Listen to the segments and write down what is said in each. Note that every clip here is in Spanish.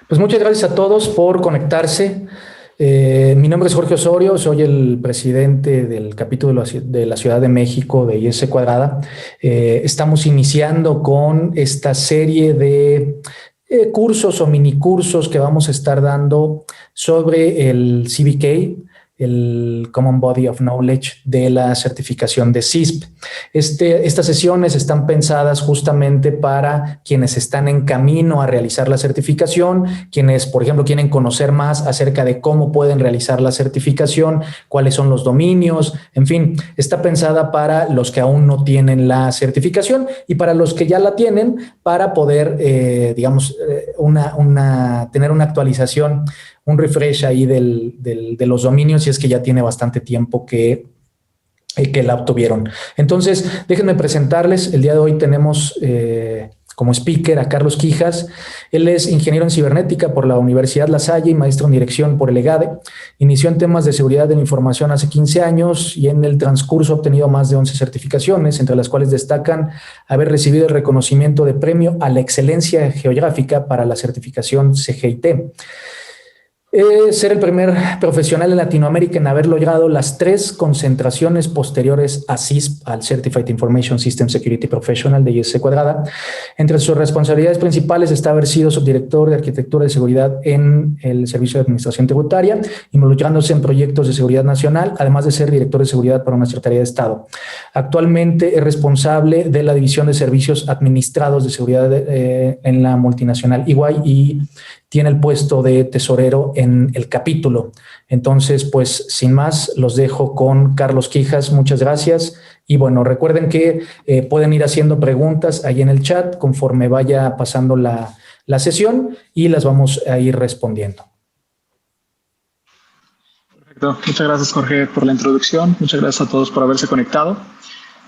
Pues muchas gracias a todos por conectarse. Mi nombre es Jorge Osorio, soy el presidente del capítulo de la Ciudad de México de IS Cuadrada. Estamos iniciando con esta serie de cursos o minicursos que vamos a estar dando sobre el CBK, el Common Body of Knowledge de la certificación de CISP. Estas sesiones están pensadas justamente para quienes están en camino a realizar la certificación, quienes, por ejemplo, quieren conocer más acerca de cómo pueden realizar la certificación, cuáles son los dominios, en fin, está pensada para los que aún no tienen la certificación y para los que ya la tienen, para poder, tener una actualización, un refresh ahí de los dominios, si es que ya tiene bastante tiempo que la obtuvieron. Entonces, déjenme presentarles. El día de hoy tenemos como speaker a Carlos Quijas. Él es ingeniero en cibernética por la Universidad La Salle y maestro en dirección por el EGADE. Inició en temas de seguridad de la información hace 15 años y en el transcurso ha obtenido más de 11 certificaciones, entre las cuales destacan haber recibido el reconocimiento de premio a la excelencia geográfica para la certificación CGIT. Ser el primer profesional en Latinoamérica en haber logrado las 3 concentraciones posteriores a CISP, al Certified Information System Security Professional de IS Cuadrada. Entre sus responsabilidades principales está haber sido subdirector de Arquitectura de Seguridad en el Servicio de Administración Tributaria, involucrándose en proyectos de seguridad nacional, además de ser director de seguridad para una Secretaría de Estado. Actualmente es responsable de la División de Servicios Administrados de Seguridad en la multinacional EY y tiene el puesto de tesorero en el capítulo. Entonces, pues, sin más, los dejo con Carlos Quijas. Muchas gracias. Y bueno, recuerden que pueden ir haciendo preguntas ahí en el chat conforme vaya pasando la sesión y las vamos a ir respondiendo. Perfecto. Muchas gracias, Jorge, por la introducción. Muchas gracias a todos por haberse conectado.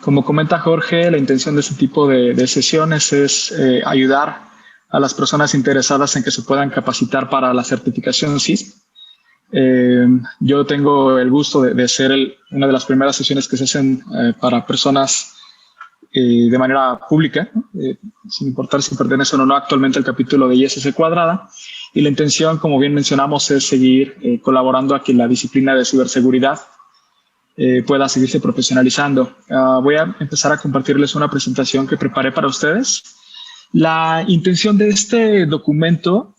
Como comenta Jorge, la intención de este tipo de sesiones es ayudar a las personas interesadas en que se puedan capacitar para la certificación CISP. Yo tengo el gusto de ser una de las primeras sesiones que se hacen para personas de manera pública, ¿no? Sin importar si pertenecen o no actualmente al capítulo de ISC Cuadrada. Y la intención, como bien mencionamos, es seguir colaborando a que la disciplina de ciberseguridad pueda seguirse profesionalizando. Voy a empezar a compartirles una presentación que preparé para ustedes. La intención de este documento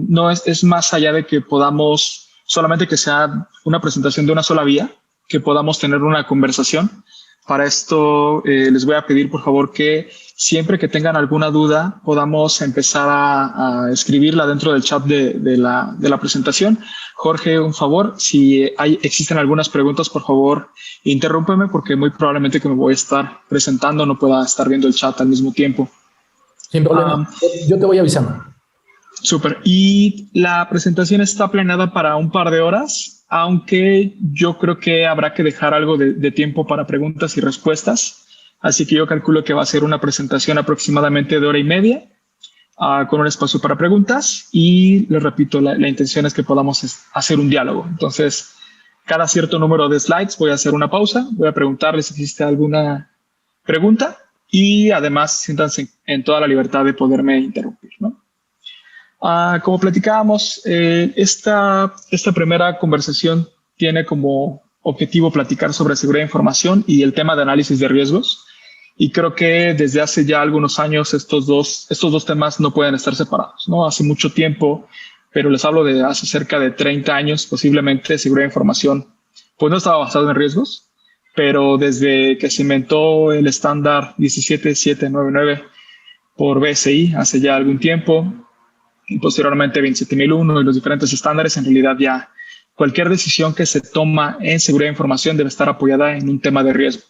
no es más allá de que podamos, solamente que sea una presentación de una sola vía, que podamos tener una conversación. Para esto les voy a pedir, por favor, que siempre que tengan alguna duda podamos empezar a escribirla dentro del chat de la presentación. Jorge, un favor, si existen algunas preguntas, por favor, interrúmpeme porque muy probablemente que me voy a estar presentando no pueda estar viendo el chat al mismo tiempo. Sin problema. Yo te voy avisando. Súper. Y la presentación está planeada para un par de horas, aunque yo creo que habrá que dejar algo de tiempo para preguntas y respuestas. Así que yo calculo que va a ser una presentación aproximadamente de 1:30 con un espacio para preguntas. Y les repito, la intención es que podamos hacer un diálogo. Entonces, cada cierto número de slides voy a hacer una pausa. Voy a preguntarles si existe alguna pregunta. Y además, siéntanse en toda la libertad de poderme interrumpir, ¿no? Como platicábamos, esta primera conversación tiene como objetivo platicar sobre seguridad de información y el tema de análisis de riesgos. Y creo que desde hace ya algunos años estos dos temas no pueden estar separados, ¿no? Hace mucho tiempo, pero les hablo de hace cerca de 30 años, posiblemente seguridad de información pues no estaba basado en riesgos. Pero desde que se inventó el estándar 17799 por BSI hace ya algún tiempo, y posteriormente 27001 y los diferentes estándares, en realidad ya cualquier decisión que se toma en seguridad de información debe estar apoyada en un tema de riesgo.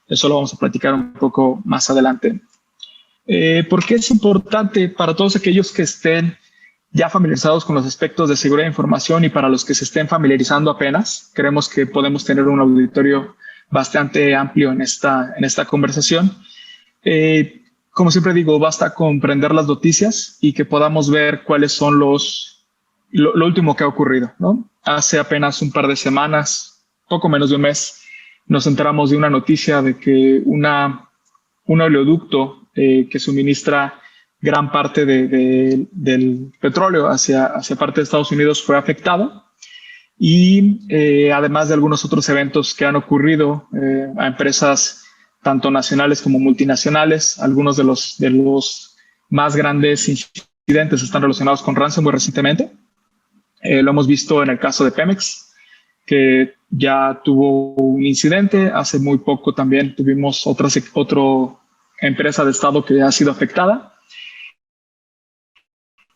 Eso lo vamos a platicar un poco más adelante. ¿Por qué es importante para todos aquellos que estén ya familiarizados con los aspectos de seguridad de información y para los que se estén familiarizando apenas? Creemos que podemos tener un auditorio bastante amplio en esta conversación. Como siempre digo, basta comprender las noticias y que podamos ver cuáles son lo último que ha ocurrido, ¿no? Hace apenas un par de semanas, poco menos de un mes, nos enteramos de una noticia de que un oleoducto que suministra gran parte del petróleo hacia parte de Estados Unidos fue afectado. Y además de algunos otros eventos que han ocurrido a empresas tanto nacionales como multinacionales, algunos de los más grandes incidentes están relacionados con ransomware recientemente. Lo hemos visto en el caso de Pemex, que ya tuvo un incidente. Hace muy poco también tuvimos otra empresa de Estado que ha sido afectada.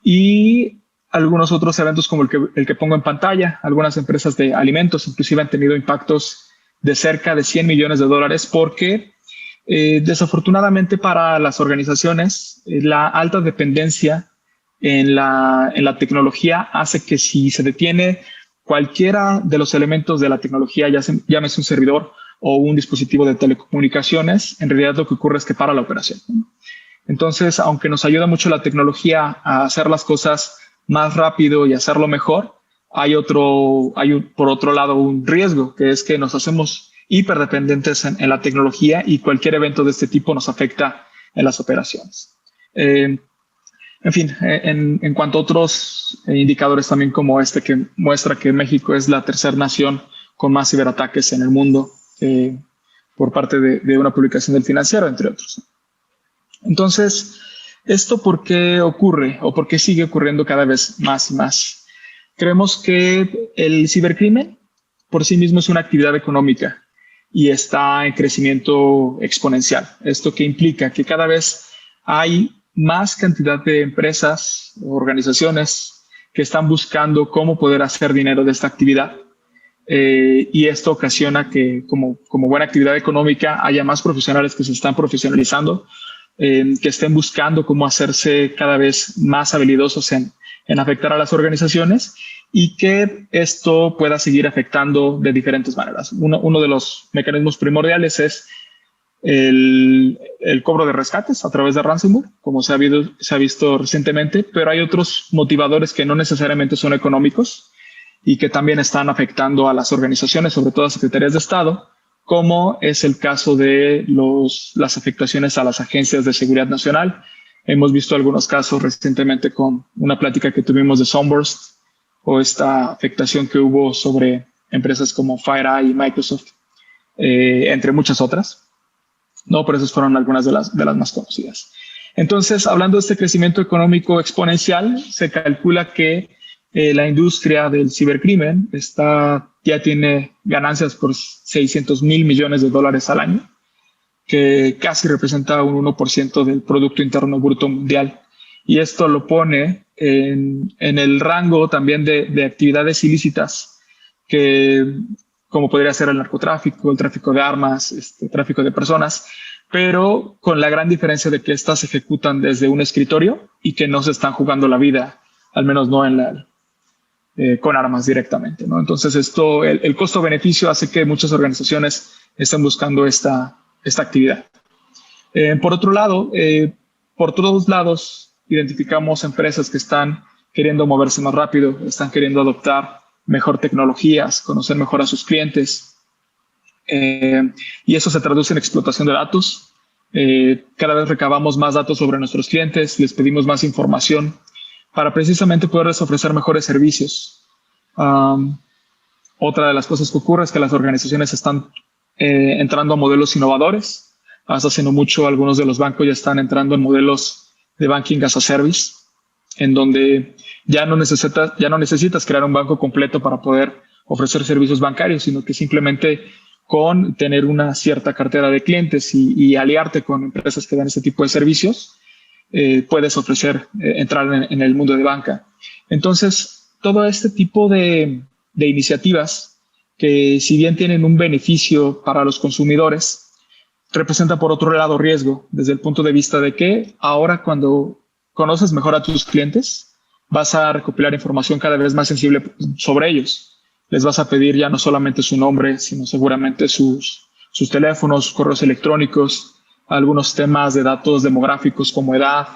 Y algunos otros eventos como el que pongo en pantalla. Algunas empresas de alimentos inclusive han tenido impactos de cerca de $100 millones porque desafortunadamente para las organizaciones la alta dependencia en la tecnología hace que si se detiene cualquiera de los elementos de la tecnología, llámese un servidor o un dispositivo de telecomunicaciones, en realidad lo que ocurre es que para la operación. Entonces, aunque nos ayuda mucho la tecnología a hacer las cosas más rápido y hacerlo mejor, hay por otro lado un riesgo, que es que nos hacemos hiperdependientes en la tecnología y cualquier evento de este tipo nos afecta en las operaciones. En fin, en cuanto a otros indicadores también como este que muestra que México es la tercera nación con más ciberataques en el mundo por parte de una publicación del Financiero, entre otros. Entonces, ¿esto por qué ocurre o por qué sigue ocurriendo cada vez más y más? Creemos que el cibercrimen por sí mismo es una actividad económica y está en crecimiento exponencial. Esto que implica que cada vez hay más cantidad de empresas o organizaciones que están buscando cómo poder hacer dinero de esta actividad. Y esto ocasiona que como buena actividad económica haya más profesionales que se están profesionalizando, que estén buscando cómo hacerse cada vez más habilidosos en afectar a las organizaciones y que esto pueda seguir afectando de diferentes maneras. Uno de los mecanismos primordiales es el cobro de rescates a través de ransomware, como se ha visto recientemente, pero hay otros motivadores que no necesariamente son económicos y que también están afectando a las organizaciones, sobre todo a secretarías de Estado, como es el caso de las afectaciones a las agencias de seguridad nacional. Hemos visto algunos casos recientemente con una plática que tuvimos de Sunburst o esta afectación que hubo sobre empresas como FireEye y Microsoft, entre muchas otras. No, pero esas fueron algunas de las más conocidas. Entonces, hablando de este crecimiento económico exponencial, se calcula que la industria del cibercrimen ya tiene ganancias por $600 mil millones al año, que casi representa un 1% del Producto Interno Bruto Mundial. Y esto lo pone en el rango también de actividades ilícitas, como podría ser el narcotráfico, el tráfico de armas, tráfico de personas, pero con la gran diferencia de que estas se ejecutan desde un escritorio y que no se están jugando la vida, al menos no con armas directamente, ¿no? Entonces el costo-beneficio hace que muchas organizaciones estén buscando esta actividad. Por otro lado, por todos lados identificamos empresas que están queriendo moverse más rápido, están queriendo adoptar mejor tecnologías, conocer mejor a sus clientes, y eso se traduce en explotación de datos. Cada vez recabamos más datos sobre nuestros clientes, les pedimos más información para precisamente poderles ofrecer mejores servicios. Otra de las cosas que ocurre es que las organizaciones están entrando a modelos innovadores. Hasta hace no mucho algunos de los bancos ya están entrando en modelos de banking as a service, en donde ya no necesitas crear un banco completo para poder ofrecer servicios bancarios, sino que simplemente con tener una cierta cartera de clientes y aliarte con empresas que dan este tipo de servicios, puedes entrar en el mundo de banca. Entonces, todo este tipo de iniciativas que, si bien tienen un beneficio para los consumidores, representa por otro lado riesgo desde el punto de vista de que ahora, cuando conoces mejor a tus clientes, vas a recopilar información cada vez más sensible sobre ellos. Les vas a pedir ya no solamente su nombre, sino seguramente sus teléfonos, sus correos electrónicos, algunos temas de datos demográficos como edad,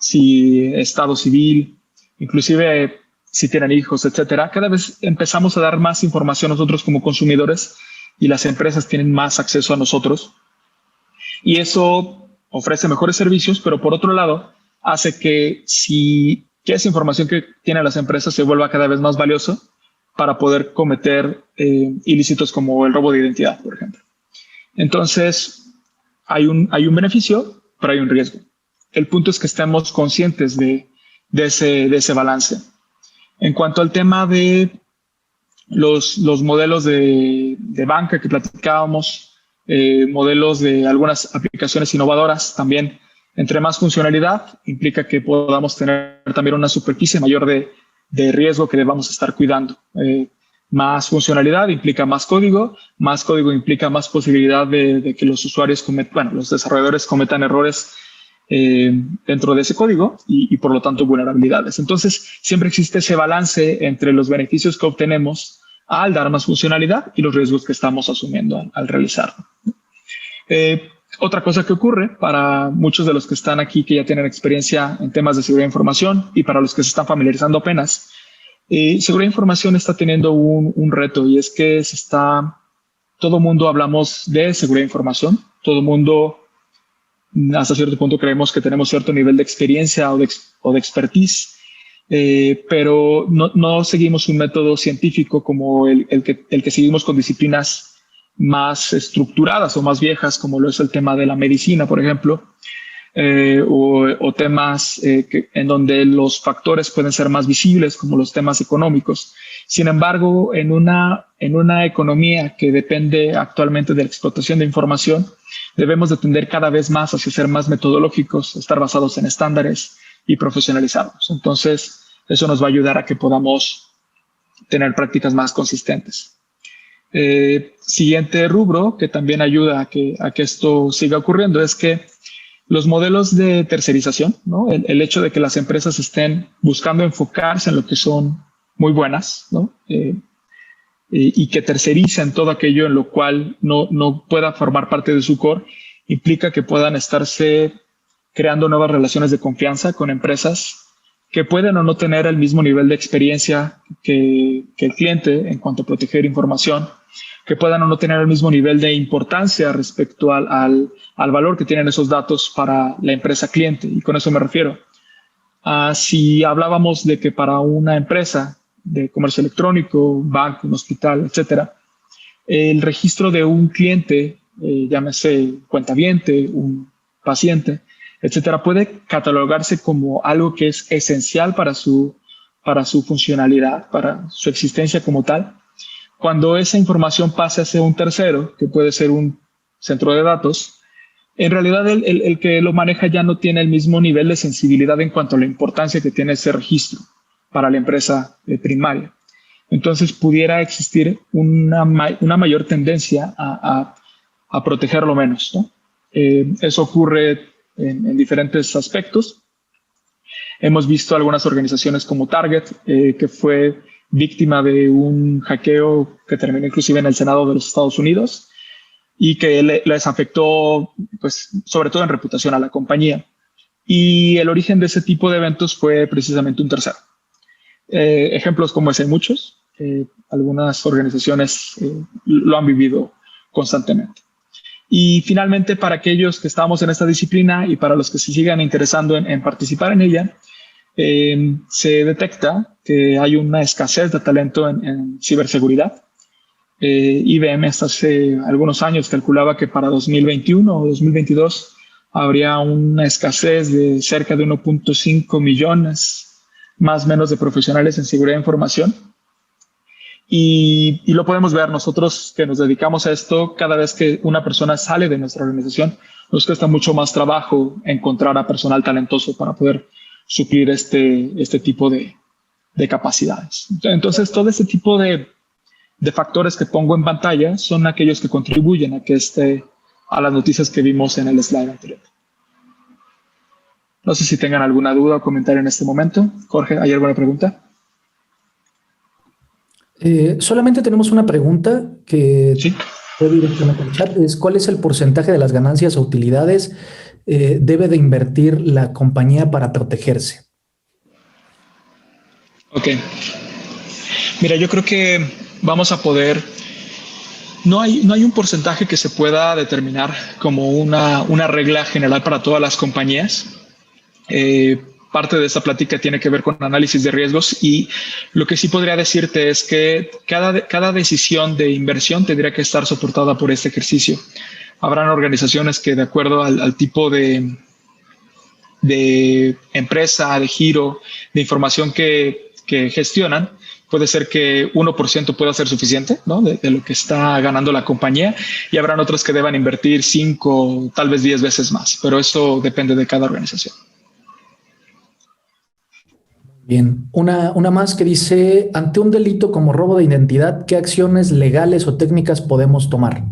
estado civil, inclusive si tienen hijos, etcétera. Cada vez empezamos a dar más información nosotros como consumidores y las empresas tienen más acceso a nosotros. Y eso ofrece mejores servicios, pero por otro lado, hace que esa información que tienen las empresas se vuelva cada vez más valiosa para poder cometer ilícitos como el robo de identidad, por ejemplo. Entonces, hay un beneficio, pero hay un riesgo. El punto es que estemos conscientes de ese balance. En cuanto al tema de los modelos de banca que platicábamos, modelos de algunas aplicaciones innovadoras, también entre más funcionalidad implica que podamos tener también una superficie mayor de riesgo que debamos estar cuidando. Más funcionalidad implica más código implica más posibilidad de que los usuarios los desarrolladores cometan errores dentro de ese código y por lo tanto vulnerabilidades. Entonces siempre existe ese balance entre los beneficios que obtenemos al dar más funcionalidad y los riesgos que estamos asumiendo al realizarlo. Otra cosa que ocurre para muchos de los que están aquí que ya tienen experiencia en temas de seguridad de información y para los que se están familiarizando apenas, seguridad de información está teniendo un reto, y es que todo mundo hablamos de seguridad de información, todo mundo hasta cierto punto creemos que tenemos cierto nivel de experiencia o de expertise, pero no seguimos un método científico como el que seguimos con disciplinas más estructuradas o más viejas, como lo es el tema de la medicina, por ejemplo, o temas en donde los factores pueden ser más visibles, como los temas económicos. Sin embargo, en una economía que depende actualmente de la explotación de información, debemos de tender cada vez más hacia ser más metodológicos, estar basados en estándares y profesionalizarnos. Entonces, eso nos va a ayudar a que podamos tener prácticas más consistentes. Siguiente rubro que también ayuda a que esto siga ocurriendo es que los modelos de tercerización, ¿no? El hecho de que las empresas estén buscando enfocarse en lo que son muy buenas, ¿no? Y que tercericen todo aquello en lo cual no pueda formar parte de su core, implica que puedan estarse creando nuevas relaciones de confianza con empresas que pueden o no tener el mismo nivel de experiencia que el cliente en cuanto a proteger información, que puedan o no tener el mismo nivel de importancia respecto al valor que tienen esos datos para la empresa cliente. Y con eso me refiero. Si hablábamos de que para una empresa de comercio electrónico, un banco, un hospital, etcétera, el registro de un cliente, llámese cuentaviente, un paciente, etcétera, puede catalogarse como algo que es esencial para su funcionalidad, para su existencia como tal. Cuando esa información pase hacia un tercero, que puede ser un centro de datos, en realidad el que lo maneja ya no tiene el mismo nivel de sensibilidad en cuanto a la importancia que tiene ese registro para la empresa primaria. Entonces pudiera existir una mayor tendencia a protegerlo menos, ¿no? Eso ocurre en diferentes aspectos. Hemos visto algunas organizaciones como Target, que fue víctima de un hackeo que terminó inclusive en el Senado de los Estados Unidos y que les afectó, pues, sobre todo en reputación a la compañía. Y el origen de ese tipo de eventos fue precisamente un tercero. Ejemplos como ese hay muchos. Algunas organizaciones lo han vivido constantemente. Y finalmente, para aquellos que estamos en esta disciplina y para los que se sigan interesando en participar en ella, se detecta que hay una escasez de talento en ciberseguridad. IBM hasta hace algunos años calculaba que para 2021 o 2022 habría una escasez de cerca de 1.5 millones más o menos de profesionales en seguridad de información. Y lo podemos ver nosotros que nos dedicamos a esto. Cada vez que una persona sale de nuestra organización, nos cuesta mucho más trabajo encontrar a personal talentoso para poder suplir este tipo de capacidades. Entonces, todo este tipo de factores que pongo en pantalla son aquellos que contribuyen a las noticias que vimos en el slide anterior. No sé si tengan alguna duda o comentario en este momento. Jorge, ¿hay alguna pregunta? Solamente tenemos una pregunta que sí, fue directamente al chat. ¿Cuál es el porcentaje de las ganancias o utilidades debe de invertir la compañía para protegerse? Ok. Mira, yo creo que vamos a poder... No hay un porcentaje que se pueda determinar como una regla general para todas las compañías. Parte de esta plática tiene que ver con análisis de riesgos, y lo que sí podría decirte es que cada decisión de inversión tendría que estar soportada por este ejercicio. Habrán organizaciones que, de acuerdo al tipo de empresa, de giro, de información que gestionan, puede ser que 1% pueda ser suficiente, ¿no?, de lo que está ganando la compañía, y habrán otros que deban invertir 5, tal vez 10 veces más, pero eso depende de cada organización. Bien, una más que dice, ante un delito como robo de identidad, ¿qué acciones legales o técnicas podemos tomar?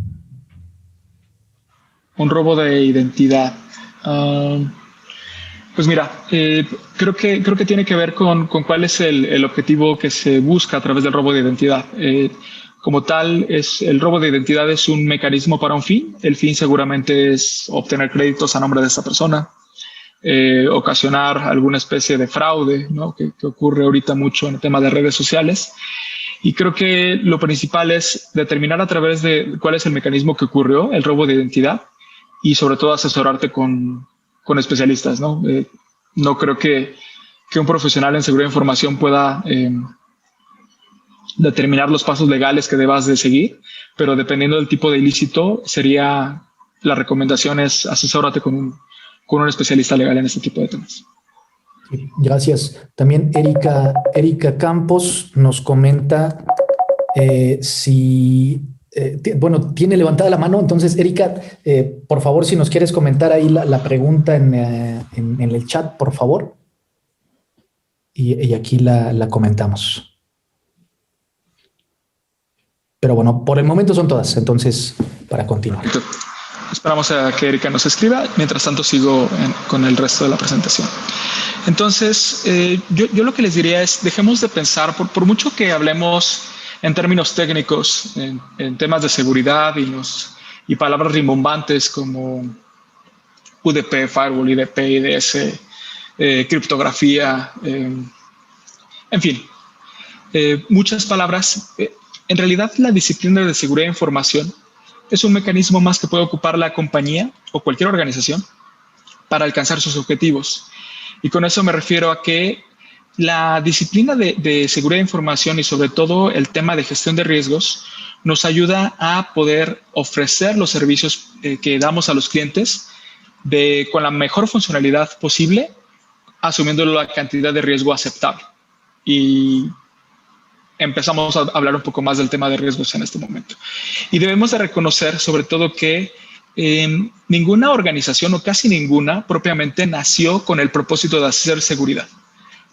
Un robo de identidad. Pues mira, creo que tiene que ver con cuál es el objetivo que se busca a través del robo de identidad. Como tal, el robo de identidad es un mecanismo para un fin. El fin seguramente es obtener créditos a nombre de esta persona, ocasionar alguna especie de fraude, ¿no?, que ocurre ahorita mucho en el tema de redes sociales. Y creo que lo principal es determinar a través de cuál es el mecanismo que ocurrió el robo de identidad, y sobre todo asesorarte con especialistas, ¿no? No creo que un profesional en seguridad de información pueda determinar los pasos legales que debas de seguir, pero dependiendo del tipo de ilícito, la recomendación es asesórate con un especialista legal en este tipo de temas. Gracias. También Erika Campos nos comenta si... tiene levantada la mano. Entonces, Erika, por favor, si nos quieres comentar ahí la pregunta en el chat, por favor. Y aquí la comentamos. Pero bueno, por el momento son todas. Entonces, para continuar. Esperamos a que Erika nos escriba. Mientras tanto, sigo con el resto de la presentación. Entonces, yo lo que les diría es, dejemos de pensar, por mucho que hablemos en términos técnicos, en temas de seguridad y palabras rimbombantes como UDP, Firewall, IDP, IDS, criptografía, en fin, muchas palabras. En realidad, la disciplina de seguridad de información es un mecanismo más que puede ocupar la compañía o cualquier organización para alcanzar sus objetivos. Y con eso me refiero a que la disciplina de seguridad de información, y sobre todo el tema de gestión de riesgos, nos ayuda a poder ofrecer los servicios que damos a los clientes con la mejor funcionalidad posible, asumiendo la cantidad de riesgo aceptable. Y empezamos a hablar un poco más del tema de riesgos en este momento. Y debemos de reconocer sobre todo que ninguna organización, o casi ninguna, propiamente nació con el propósito de hacer seguridad,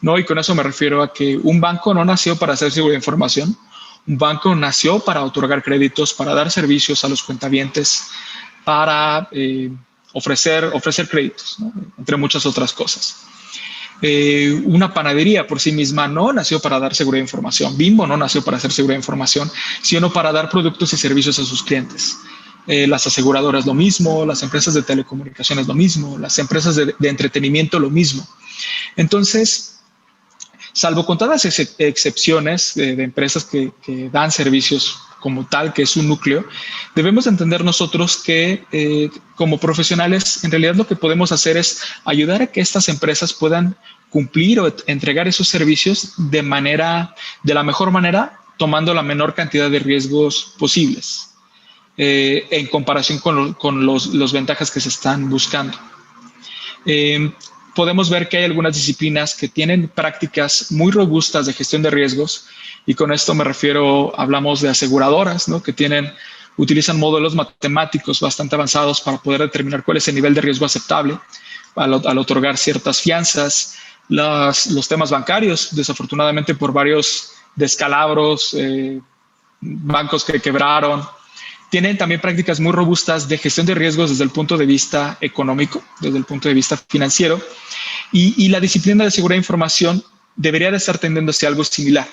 ¿no? Y con eso me refiero a que un banco no nació para hacer seguridad de información. Un banco nació para otorgar créditos, para dar servicios a los cuentavientes, para ofrecer créditos, ¿no?, entre muchas otras cosas. Una panadería por sí misma no nació para dar seguridad de información. Bimbo no nació para hacer seguridad de información, sino para dar productos y servicios a sus clientes. Las aseguradoras lo mismo, las empresas de telecomunicaciones lo mismo, las empresas de entretenimiento lo mismo. Entonces, salvo contadas excepciones de empresas que dan servicios como tal, que es un núcleo, debemos entender nosotros que como profesionales, en realidad lo que podemos hacer es ayudar a que estas empresas puedan cumplir o entregar esos servicios de la mejor manera, tomando la menor cantidad de riesgos posibles, en comparación con los ventajas que se están buscando. Podemos ver que hay algunas disciplinas que tienen prácticas muy robustas de gestión de riesgos, y con esto me refiero, hablamos de aseguradoras, ¿no?, que utilizan modelos matemáticos bastante avanzados para poder determinar cuál es el nivel de riesgo aceptable al otorgar ciertas fianzas. Los temas bancarios, desafortunadamente por varios descalabros, bancos que quebraron, tienen también prácticas muy robustas de gestión de riesgos desde el punto de vista económico, desde el punto de vista financiero, y la disciplina de seguridad de información debería de estar tendiendo hacia algo similar.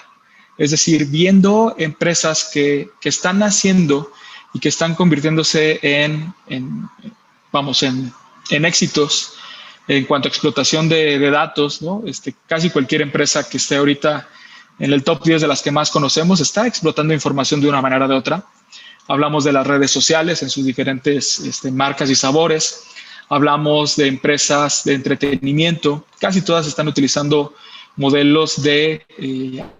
Es decir, viendo empresas que están naciendo y que están convirtiéndose en éxitos en cuanto a explotación de datos, ¿no? Casi cualquier empresa que esté ahorita en el top 10 de las que más conocemos está explotando información de una manera o de otra. Hablamos de las redes sociales en sus diferentes marcas y sabores. hablamos de empresas de entretenimiento, casi todas están utilizando modelos de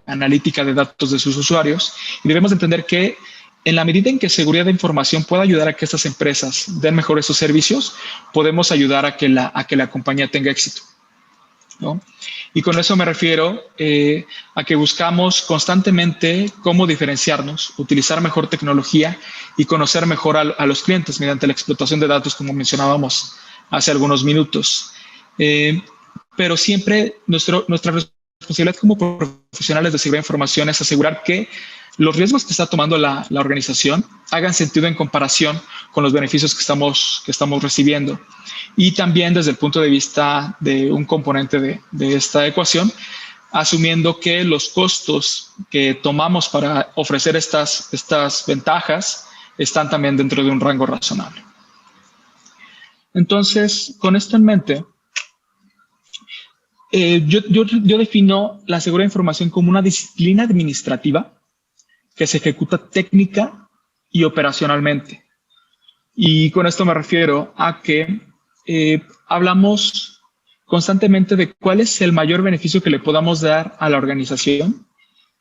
analítica de datos de sus usuarios, y debemos entender que en la medida en que seguridad de información pueda ayudar a que estas empresas den mejor esos servicios, podemos ayudar a que la compañía tenga éxito, ¿no? Y con eso me refiero a que buscamos constantemente cómo diferenciarnos, utilizar mejor tecnología y conocer mejor a los clientes mediante la explotación de datos, como mencionábamos hace algunos minutos. Pero siempre nuestra responsabilidad como profesionales de seguridad de información es asegurar que los riesgos que está tomando la organización hagan sentido en comparación con los beneficios que estamos recibiendo. Y también desde el punto de vista de un componente de esta ecuación, asumiendo que los costos que tomamos para ofrecer estas ventajas están también dentro de un rango razonable. Entonces, con esto en mente, yo defino la seguridad de información como una disciplina administrativa que se ejecuta técnica y operacionalmente. Y con esto me refiero a que hablamos constantemente de cuál es el mayor beneficio que le podamos dar a la organización,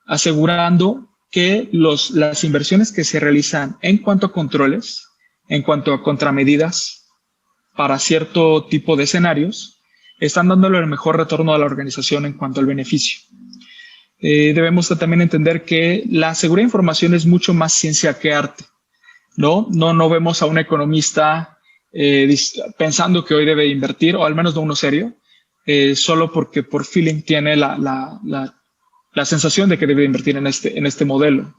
asegurando que las inversiones que se realizan en cuanto a controles, en cuanto a contramedidas para cierto tipo de escenarios, están dándole el mejor retorno a la organización en cuanto al beneficio. Debemos también entender que la seguridad de información es mucho más ciencia que arte, ¿no? No vemos a un economista pensando que hoy debe invertir, o al menos no uno serio, solo porque por feeling tiene la sensación de que debe invertir en este modelo.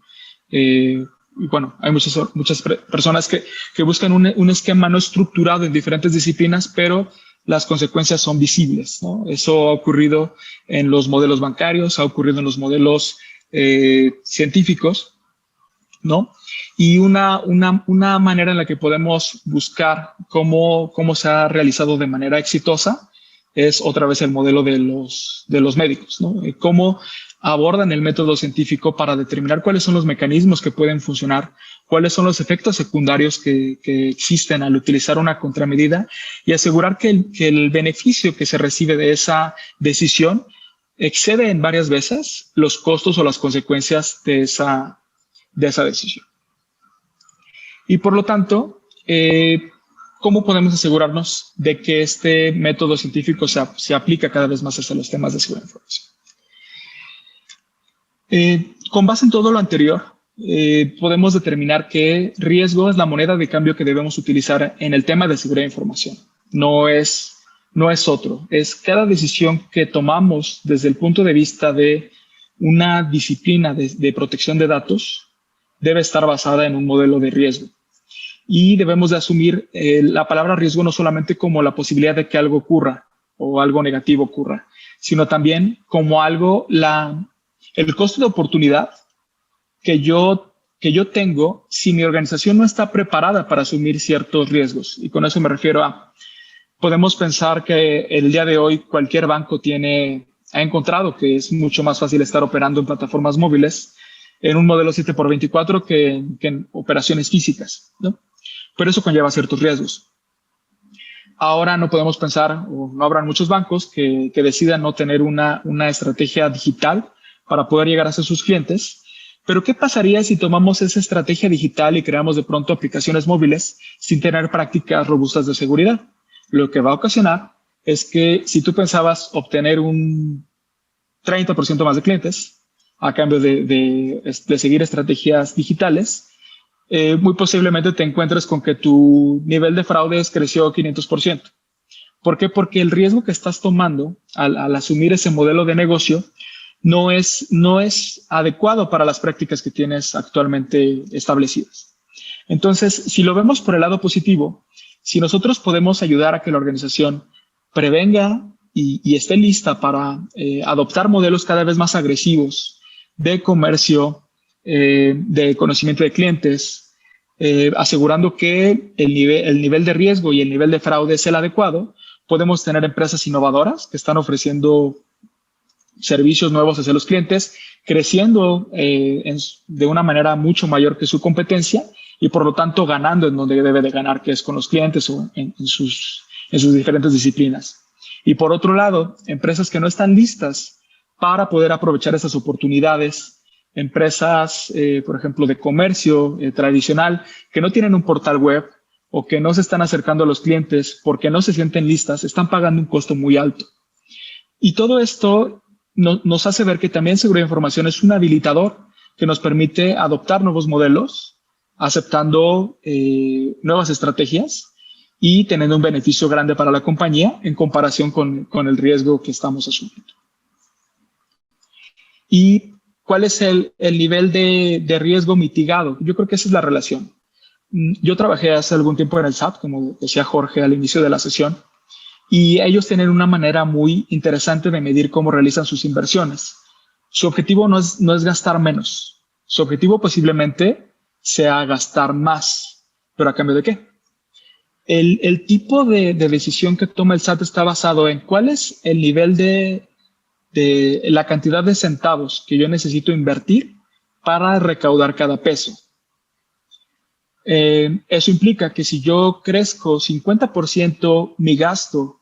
Y bueno, hay muchas personas que buscan un esquema no estructurado en diferentes disciplinas, pero las consecuencias son visibles, ¿no? Eso ha ocurrido en los modelos bancarios, ha ocurrido en los modelos científicos, ¿no? Y una manera en la que podemos buscar cómo se ha realizado de manera exitosa es otra vez el modelo de los médicos, ¿no? Cómo abordan el método científico para determinar cuáles son los mecanismos que pueden funcionar, cuáles son los efectos secundarios que existen al utilizar una contramedida y asegurar que el beneficio que se recibe de esa decisión excede en varias veces los costos o las consecuencias de esa decisión. Y por lo tanto, ¿cómo podemos asegurarnos de que este método científico se aplica cada vez más hacia los temas de seguridad de información? Con base en todo lo anterior, podemos determinar que riesgo es la moneda de cambio que debemos utilizar en el tema de seguridad de información. No es otro. Es cada decisión que tomamos desde el punto de vista de una disciplina de protección de datos debe estar basada en un modelo de riesgo. Y debemos de asumir la palabra riesgo no solamente como la posibilidad de que algo ocurra o algo negativo ocurra, sino también como algo, el costo de oportunidad que yo tengo si mi organización no está preparada para asumir ciertos riesgos. Y con eso me refiero a, podemos pensar que el día de hoy cualquier banco ha encontrado que es mucho más fácil estar operando en plataformas móviles en un modelo 7x24 que en operaciones físicas, ¿no? Pero eso conlleva ciertos riesgos. Ahora no podemos pensar, o no habrán muchos bancos que decidan no tener una estrategia digital para poder llegar hacia sus clientes. Pero ¿qué pasaría si tomamos esa estrategia digital y creamos de pronto aplicaciones móviles sin tener prácticas robustas de seguridad? Lo que va a ocasionar es que si tú pensabas obtener un 30% más de clientes a cambio de seguir estrategias digitales, muy posiblemente te encuentres con que tu nivel de fraudes creció 500%. ¿Por qué? Porque el riesgo que estás tomando al asumir ese modelo de negocio no es adecuado para las prácticas que tienes actualmente establecidas. Entonces, si lo vemos por el lado positivo, si nosotros podemos ayudar a que la organización prevenga y esté lista para adoptar modelos cada vez más agresivos de comercio, de conocimiento de clientes, asegurando que el nivel de riesgo y el nivel de fraude es el adecuado, podemos tener empresas innovadoras que están ofreciendo servicios nuevos hacia los clientes, creciendo de una manera mucho mayor que su competencia y por lo tanto ganando en donde debe de ganar, que es con los clientes o en en sus diferentes disciplinas. Y por otro lado, empresas que no están listas para poder aprovechar esas oportunidades, empresas, por ejemplo, de comercio tradicional, que no tienen un portal web o que no se están acercando a los clientes porque no se sienten listas, están pagando un costo muy alto. Y todo esto nos hace ver que también seguridad de información es un habilitador que nos permite adoptar nuevos modelos, aceptando nuevas estrategias y teniendo un beneficio grande para la compañía en comparación con el riesgo que estamos asumiendo. ¿Y cuál es el nivel de riesgo mitigado? Yo creo que esa es la relación. Yo trabajé hace algún tiempo en el SAT, como decía Jorge al inicio de la sesión, y ellos tienen una manera muy interesante de medir cómo realizan sus inversiones. Su objetivo no es gastar menos. Su objetivo posiblemente sea gastar más. ¿Pero a cambio de qué? El tipo de decisión que toma el SAT está basado en cuál es el nivel de la cantidad de centavos que yo necesito invertir para recaudar cada peso. Eso implica que si yo crezco 50% mi gasto,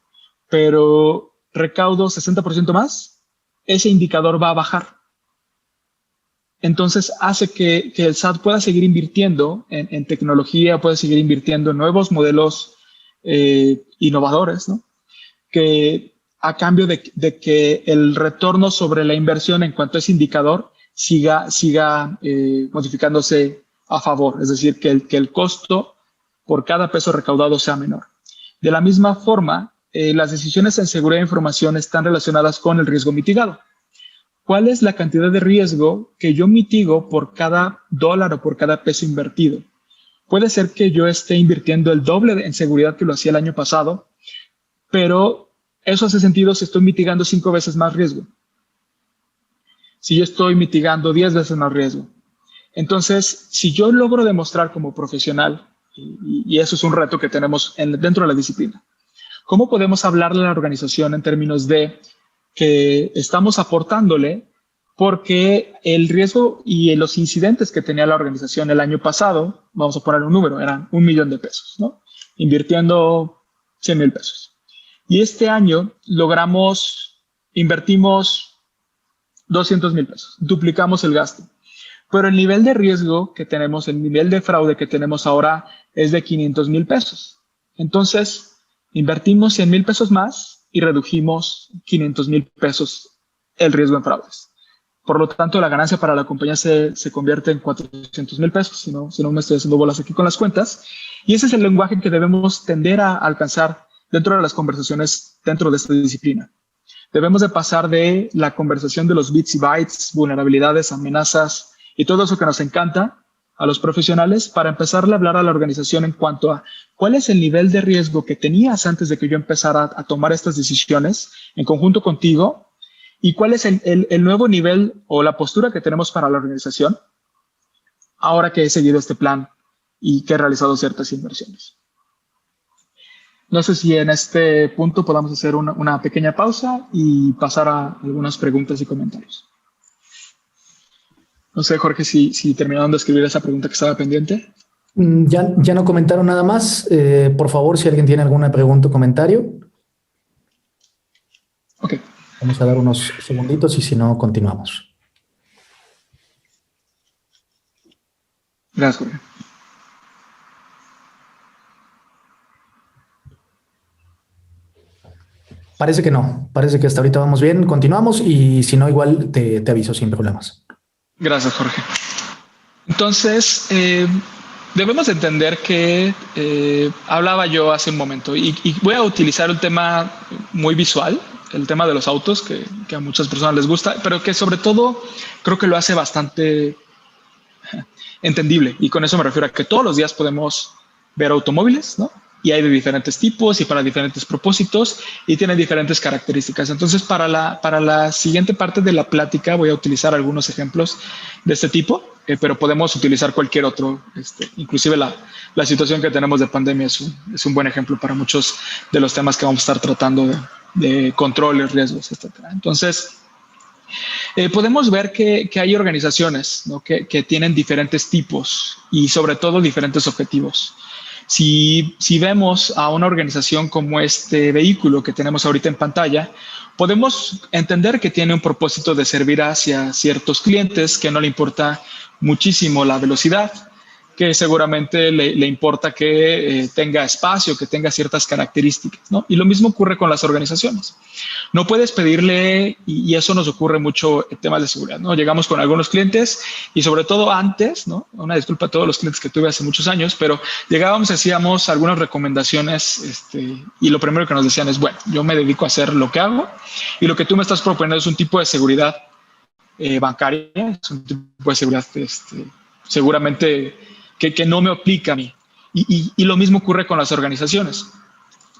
pero recaudo 60% más, ese indicador va a bajar. Entonces hace que el SAT pueda seguir invirtiendo en tecnología, pueda seguir invirtiendo en nuevos modelos innovadores, ¿no? Que a cambio de que el retorno sobre la inversión en cuanto a ese indicador siga modificándose a favor, es decir, que el costo por cada peso recaudado sea menor. De la misma forma, las decisiones en seguridad de información están relacionadas con el riesgo mitigado. ¿Cuál es la cantidad de riesgo que yo mitigo por cada dólar o por cada peso invertido? Puede ser que yo esté invirtiendo el doble en seguridad que lo hacía el año pasado, pero eso hace sentido si estoy mitigando 5 veces más riesgo. Si yo estoy mitigando 10 veces más riesgo. Entonces, si yo logro demostrar como profesional, y eso es un reto que tenemos dentro de la disciplina, ¿cómo podemos hablarle a la organización en términos de que estamos aportándole porque el riesgo y los incidentes que tenía la organización el año pasado, vamos a poner un número, eran $1 millón, ¿no? Invirtiendo 100,000 pesos. Y este año invertimos 200,000 pesos, duplicamos el gasto. Pero el nivel de riesgo que tenemos, el nivel de fraude que tenemos ahora es de 500,000 pesos. Entonces, invertimos 100,000 pesos más y redujimos 500,000 pesos el riesgo en fraudes. Por lo tanto, la ganancia para la compañía se convierte en 400,000 pesos, si no me estoy haciendo bolas aquí con las cuentas. Y ese es el lenguaje que debemos tender a alcanzar dentro de las conversaciones dentro de esta disciplina. Debemos de pasar de la conversación de los bits y bytes, vulnerabilidades, amenazas y todo eso que nos encanta a los profesionales para empezar a hablar a la organización en cuanto a cuál es el nivel de riesgo que tenías antes de que yo empezara a tomar estas decisiones en conjunto contigo y cuál es el nuevo nivel o la postura que tenemos para la organización ahora que he seguido este plan y que he realizado ciertas inversiones. No sé si en este punto podamos hacer una pequeña pausa y pasar a algunas preguntas y comentarios. No sé, Jorge, si terminaron de escribir esa pregunta que estaba pendiente. Ya no comentaron nada más. Por favor, si alguien tiene alguna pregunta o comentario. Ok. Vamos a dar unos segunditos y si no, continuamos. Gracias, Jorge. Parece que no. Parece que hasta ahorita vamos bien. Continuamos y si no, igual te aviso sin problemas. Gracias, Jorge. Entonces, debemos entender que hablaba yo hace un momento y voy a utilizar un tema muy visual, el tema de los autos, que a muchas personas les gusta, pero que sobre todo creo que lo hace bastante entendible. Y con eso me refiero a que todos los días podemos ver automóviles, ¿no? Y hay de diferentes tipos y para diferentes propósitos y tienen diferentes características. Entonces, para la siguiente parte de la plática voy a utilizar algunos ejemplos de este tipo, pero podemos utilizar cualquier otro. Inclusive la situación que tenemos de pandemia es un buen ejemplo para muchos de los temas que vamos a estar tratando de controles, riesgos, etc. Entonces, podemos ver que hay organizaciones, ¿no? que tienen diferentes tipos y sobre todo diferentes objetivos. Si vemos a una organización como este vehículo que tenemos ahorita en pantalla, podemos entender que tiene un propósito de servir hacia ciertos clientes que no le importa muchísimo la velocidad, que seguramente le importa que tenga espacio, que tenga ciertas características, ¿no? Y lo mismo ocurre con las organizaciones. No puedes pedirle, y eso nos ocurre mucho en temas de seguridad, ¿no? Llegamos con algunos clientes y sobre todo antes, ¿no? Una disculpa a todos los clientes que tuve hace muchos años, pero llegábamos, hacíamos algunas recomendaciones y lo primero que nos decían es, bueno, yo me dedico a hacer lo que hago y lo que tú me estás proponiendo es un tipo de seguridad bancaria, es un tipo de seguridad seguramente que no me aplica a mí. Y lo mismo ocurre con las organizaciones.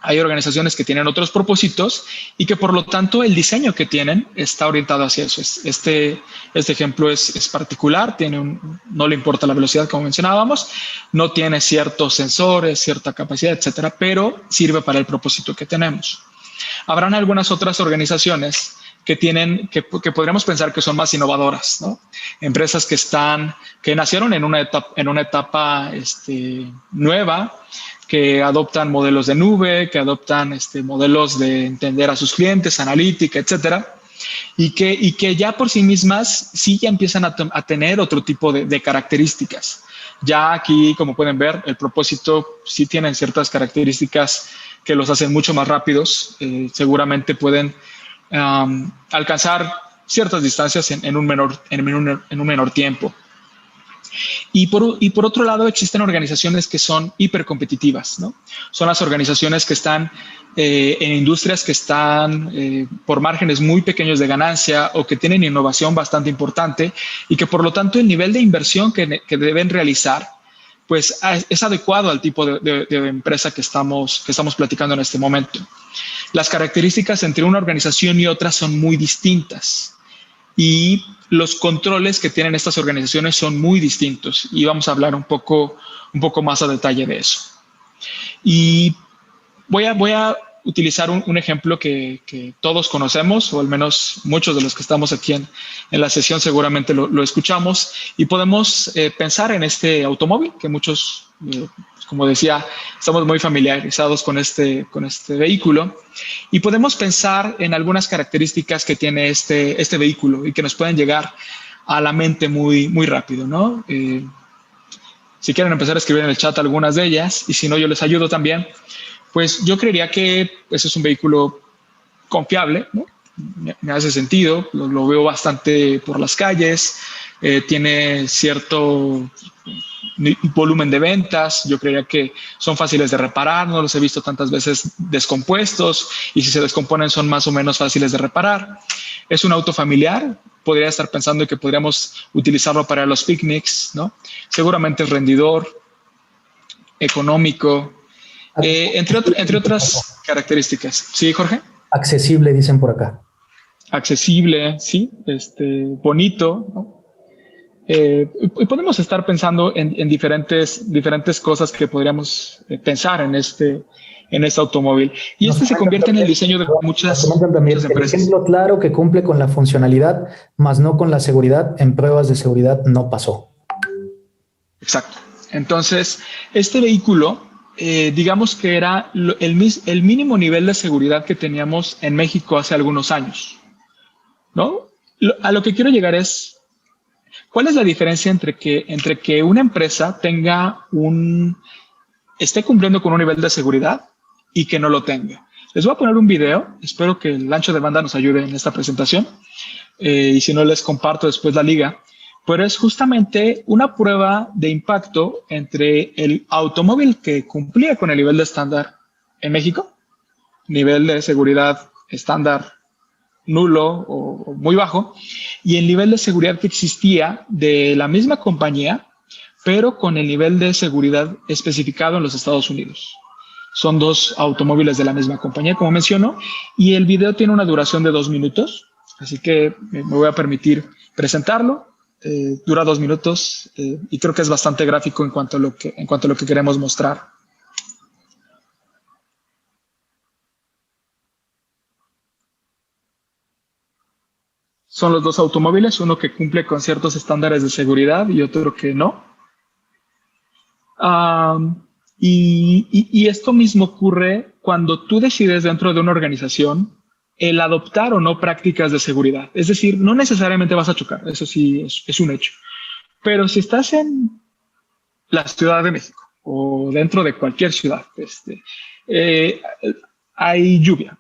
Hay organizaciones que tienen otros propósitos y que por lo tanto el diseño que tienen está orientado hacia eso. Este ejemplo es particular, no le importa la velocidad como mencionábamos, no tiene ciertos sensores, cierta capacidad, etcétera, pero sirve para el propósito que tenemos. Habrán algunas otras organizaciones que podríamos pensar que son más innovadoras, ¿no? Empresas que nacieron en una etapa nueva, que adoptan modelos de nube, que adoptan modelos de entender a sus clientes, analítica, etcétera, y que ya por sí mismas sí ya empiezan a tener otro tipo de características. Ya aquí, como pueden ver, el propósito sí tienen ciertas características que los hacen mucho más rápidos. Seguramente pueden alcanzar ciertas distancias en un menor tiempo. Y por otro lado, existen organizaciones que son hipercompetitivas, ¿no? Son las organizaciones que están en industrias que están por márgenes muy pequeños de ganancia o que tienen innovación bastante importante y que por lo tanto el nivel de inversión que deben realizar pues es adecuado al tipo de empresa que estamos platicando en este momento. Las características entre una organización y otra son muy distintas y los controles que tienen estas organizaciones son muy distintos y vamos a hablar un poco más a detalle de eso. Y voy a utilizar un ejemplo que todos conocemos, o al menos muchos de los que estamos aquí en la sesión seguramente lo escuchamos, y podemos pensar en este automóvil que muchos, como decía, estamos muy familiarizados con este vehículo, y podemos pensar en algunas características que tiene este vehículo y que nos pueden llegar a la mente muy, muy rápido, ¿no? Si quieren empezar a escribir en el chat algunas de ellas, y si no, yo les ayudo también. Pues yo creería que es un vehículo confiable, ¿no? Me hace sentido, lo veo bastante por las calles, tiene cierto volumen de ventas, yo creería que son fáciles de reparar, no los he visto tantas veces descompuestos y si se descomponen son más o menos fáciles de reparar. Es un auto familiar, podría estar pensando que podríamos utilizarlo para los picnics, ¿no? Seguramente es rendidor, económico, entre otras características. ¿Sí, Jorge? Accesible, dicen por acá. Accesible, sí, bonito, ¿no? Y podemos estar pensando en diferentes cosas que podríamos pensar en este automóvil. Y se convierte en el diseño de muchas empresas. El ejemplo claro que cumple con la funcionalidad, más no con la seguridad, en pruebas de seguridad no pasó. Exacto. Entonces, este vehículo, digamos que era el mínimo nivel de seguridad que teníamos en México hace algunos años, ¿no? A lo que quiero llegar es, ¿cuál es la diferencia entre que una empresa esté cumpliendo con un nivel de seguridad y que no lo tenga? Les voy a poner un video, espero que el ancho de banda nos ayude en esta presentación, y si no les comparto después la liga, pero es justamente una prueba de impacto entre el automóvil que cumplía con el nivel de estándar en México, nivel de seguridad estándar nulo o muy bajo, y el nivel de seguridad que existía de la misma compañía, pero con el nivel de seguridad especificado en los Estados Unidos. Son dos automóviles de la misma compañía, como menciono, y el video tiene una duración de 2 minutos, así que me voy a permitir presentarlo. Dura 2 minutos y creo que es bastante gráfico en cuanto a lo que queremos mostrar. Son los dos automóviles, uno que cumple con ciertos estándares de seguridad y otro que no. Y esto mismo ocurre cuando tú decides dentro de una organización el adoptar o no prácticas de seguridad. Es decir, no necesariamente vas a chocar, eso sí es un hecho. Pero si estás en la Ciudad de México o dentro de cualquier ciudad, eh, hay lluvia,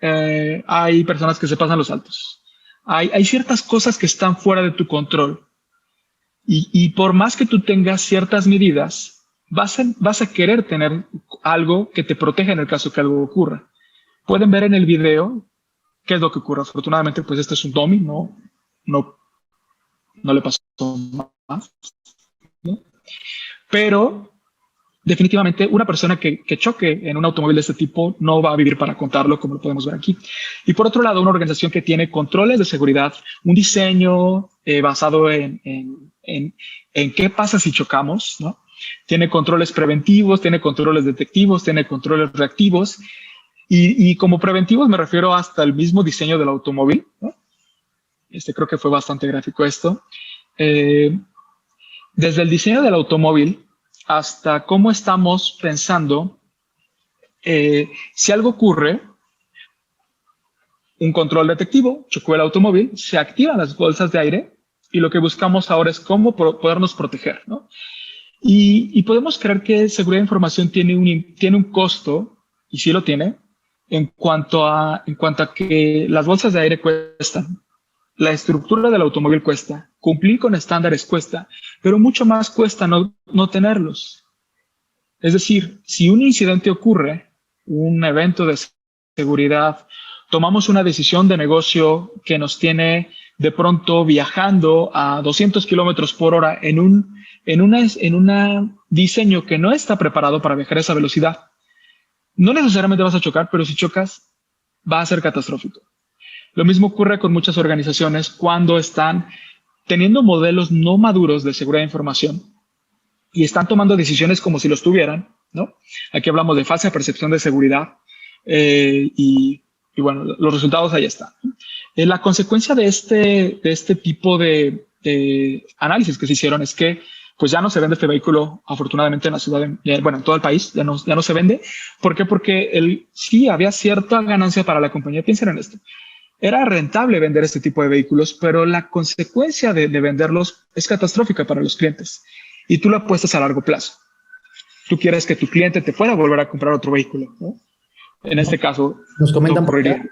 hay personas que se pasan los altos, hay ciertas cosas que están fuera de tu control y por más que tú tengas ciertas medidas, vas a querer tener algo que te proteja en el caso que algo ocurra. Pueden ver en el video qué es lo que ocurre. Afortunadamente, pues este es un dummy, no le pasó más, ¿no? Pero definitivamente una persona que choque en un automóvil de este tipo no va a vivir para contarlo, como lo podemos ver aquí. Y por otro lado, una organización que tiene controles de seguridad, un diseño basado en qué pasa si chocamos, ¿no? Tiene controles preventivos, tiene controles detectivos, tiene controles reactivos. Y como preventivos me refiero hasta el mismo diseño del automóvil, ¿no? Creo que fue bastante gráfico esto. Desde el diseño del automóvil hasta cómo estamos pensando, si algo ocurre, un control detectivo, chocó el automóvil, se activan las bolsas de aire y lo que buscamos ahora es cómo podernos proteger, ¿no? Y podemos creer que seguridad de información tiene un costo, y sí lo tiene, en cuanto a que las bolsas de aire cuestan, la estructura del automóvil cuesta, cumplir con estándares cuesta, pero mucho más cuesta no tenerlos. Es decir, si un incidente ocurre, un evento de seguridad, tomamos una decisión de negocio que nos tiene de pronto viajando a 200 kilómetros por hora en un diseño que no está preparado para viajar a esa velocidad. No necesariamente vas a chocar, pero si chocas, va a ser catastrófico. Lo mismo ocurre con muchas organizaciones cuando están teniendo modelos no maduros de seguridad de información y están tomando decisiones como si los tuvieran, ¿no? Aquí hablamos de falsa percepción de seguridad y bueno, los resultados ahí están. La consecuencia de este tipo de análisis que se hicieron es que pues ya no se vende este vehículo, afortunadamente en la ciudad, en todo el país, ya no se vende. ¿Por qué? Porque sí había cierta ganancia para la compañía. Piensen en esto. Era rentable vender este tipo de vehículos, pero la consecuencia de venderlos es catastrófica para los clientes. Y tú lo apuestas a largo plazo. Tú quieres que tu cliente te pueda volver a comprar otro vehículo, ¿no? En este caso, nos comentan por acá.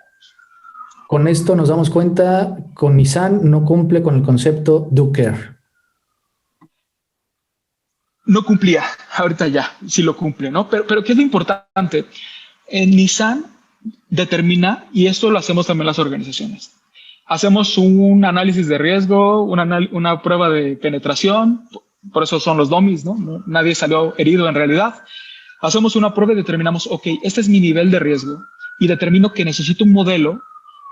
Con esto nos damos cuenta, con Nissan no cumple con el concepto Do Care. No cumplía, ahorita ya, sí lo cumple, ¿no? Pero ¿qué es lo importante? En Nissan determina, y esto lo hacemos también las organizaciones, hacemos un análisis de riesgo, una prueba de penetración, por eso son los dummies, ¿no? Nadie salió herido en realidad. Hacemos una prueba y determinamos, ok, este es mi nivel de riesgo, y determino que necesito un modelo,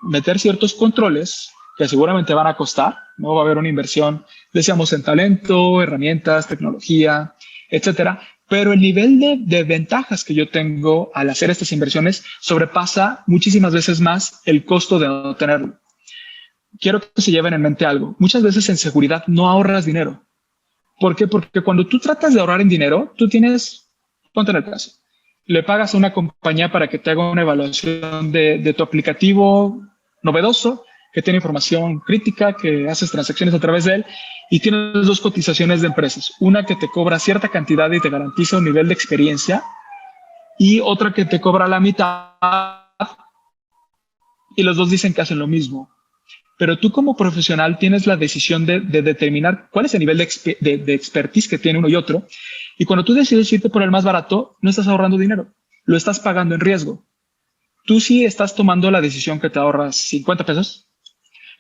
meter ciertos controles, que seguramente van a costar, ¿no? Va a haber una inversión, decíamos, en talento, herramientas, tecnología, etcétera. Pero el nivel de ventajas que yo tengo al hacer estas inversiones sobrepasa muchísimas veces más el costo de no tenerlo. Quiero que se lleven en mente algo. Muchas veces en seguridad no ahorras dinero. ¿Por qué? Porque cuando tú tratas de ahorrar en dinero, tú tienes, ponte en el caso, le pagas a una compañía para que te haga una evaluación de tu aplicativo novedoso, que tiene información crítica, que haces transacciones a través de él, y tienes dos cotizaciones de empresas. Una que te cobra cierta cantidad y te garantiza un nivel de experiencia, y otra que te cobra la mitad, y los dos dicen que hacen lo mismo. Pero tú como profesional tienes la decisión de determinar cuál es el nivel de expertise que tiene uno y otro, y cuando tú decides irte por el más barato, no estás ahorrando dinero, lo estás pagando en riesgo. Tú sí estás tomando la decisión que te ahorras 50 pesos,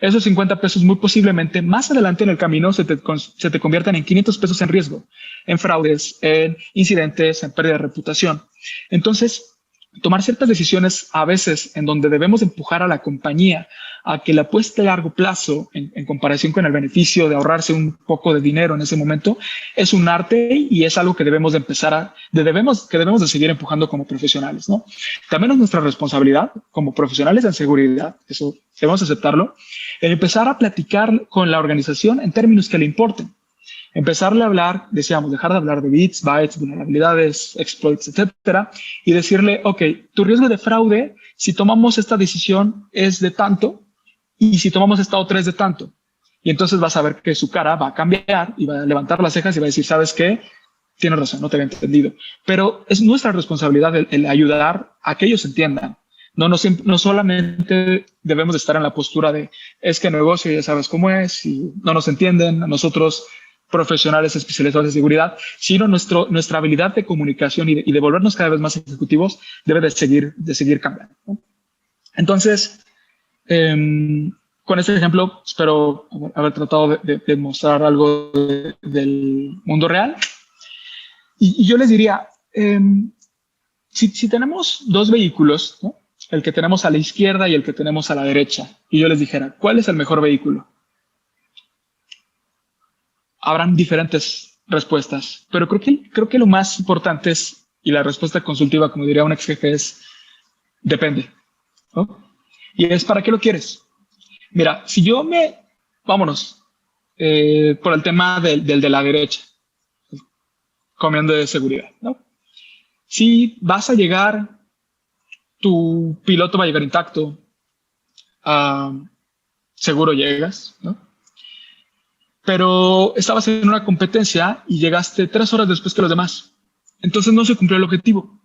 esos 50 pesos muy posiblemente más adelante en el camino se te conviertan en 500 pesos en riesgo, en fraudes, en incidentes, en pérdida de reputación. Entonces, tomar ciertas decisiones a veces en donde debemos empujar a la compañía a que la apueste a largo plazo en comparación con el beneficio de ahorrarse un poco de dinero en ese momento es un arte y es algo que debemos de empezar que debemos de seguir empujando como profesionales, ¿no? También es nuestra responsabilidad como profesionales en seguridad, eso debemos aceptarlo, el empezar a platicar con la organización en términos que le importen. Empezarle a hablar, decíamos, dejar de hablar de bits, bytes, vulnerabilidades, exploits, etcétera, y decirle, ok, tu riesgo de fraude, si tomamos esta decisión es de tanto, y si tomamos esta otra es de tanto. Y entonces vas a ver que su cara va a cambiar y va a levantar las cejas y va a decir, ¿sabes qué? Tienes razón, no te había entendido. Pero es nuestra responsabilidad el ayudar a que ellos entiendan. No solamente debemos de estar en la postura de, es que el negocio ya sabes cómo es y no nos entienden, a nosotros profesionales especializados en seguridad, sino nuestra habilidad de comunicación y de volvernos cada vez más ejecutivos debe de seguir cambiando, ¿no? Entonces, con este ejemplo, espero haber tratado de mostrar algo del mundo real. Y yo les diría, si tenemos dos vehículos, ¿no? El que tenemos a la izquierda y el que tenemos a la derecha, y yo les dijera, ¿cuál es el mejor vehículo? Habrán diferentes respuestas, pero creo que lo más importante es, y la respuesta consultiva, como diría un ex jefe, es depende, ¿no? Y es, ¿para qué lo quieres? Mira, si vámonos, por el tema del de la derecha, comiendo de seguridad, ¿no? Si vas a llegar, tu piloto va a llegar intacto, seguro llegas, ¿no? Pero estabas en una competencia y llegaste 3 horas después que los demás. Entonces no se cumplió el objetivo.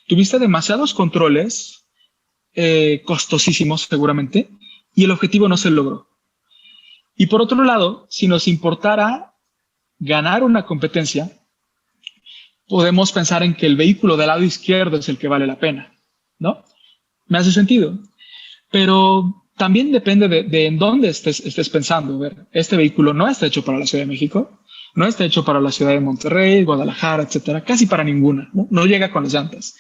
Tuviste demasiados controles, costosísimos seguramente, y el objetivo no se logró. Y por otro lado, si nos importara ganar una competencia, podemos pensar en que el vehículo del lado izquierdo es el que vale la pena, ¿no? Me hace sentido. Pero también depende de en dónde estés pensando. Ver, este vehículo no está hecho para la Ciudad de México, no está hecho para la ciudad de Monterrey, Guadalajara, etcétera, casi para ninguna, ¿no? No llega con las llantas.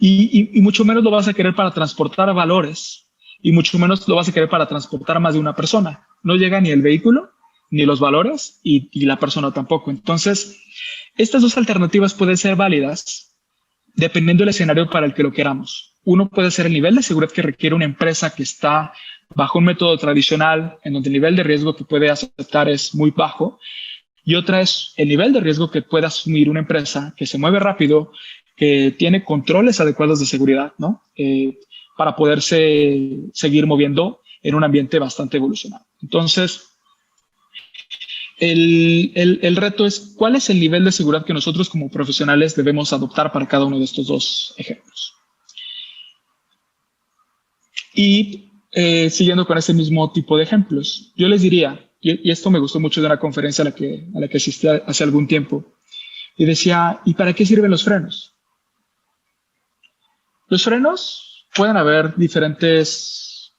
Y mucho menos lo vas a querer para transportar valores, y mucho menos lo vas a querer para transportar más de una persona. No llega ni el vehículo, ni los valores, y la persona tampoco. Entonces, estas dos alternativas pueden ser válidas dependiendo del escenario para el que lo queramos. Uno puede ser el nivel de seguridad que requiere una empresa que está bajo un método tradicional, en donde el nivel de riesgo que puede aceptar es muy bajo, y otra es el nivel de riesgo que puede asumir una empresa que se mueve rápido, que tiene controles adecuados de seguridad, ¿no? Para poderse seguir moviendo en un ambiente bastante evolucionado. Entonces, el reto es cuál es el nivel de seguridad que nosotros como profesionales debemos adoptar para cada uno de estos dos ejemplos. Y siguiendo con ese mismo tipo de ejemplos, yo les diría, y esto me gustó mucho de una conferencia a la que asistí hace algún tiempo, y decía, ¿y para qué sirven los frenos? Los frenos pueden haber diferentes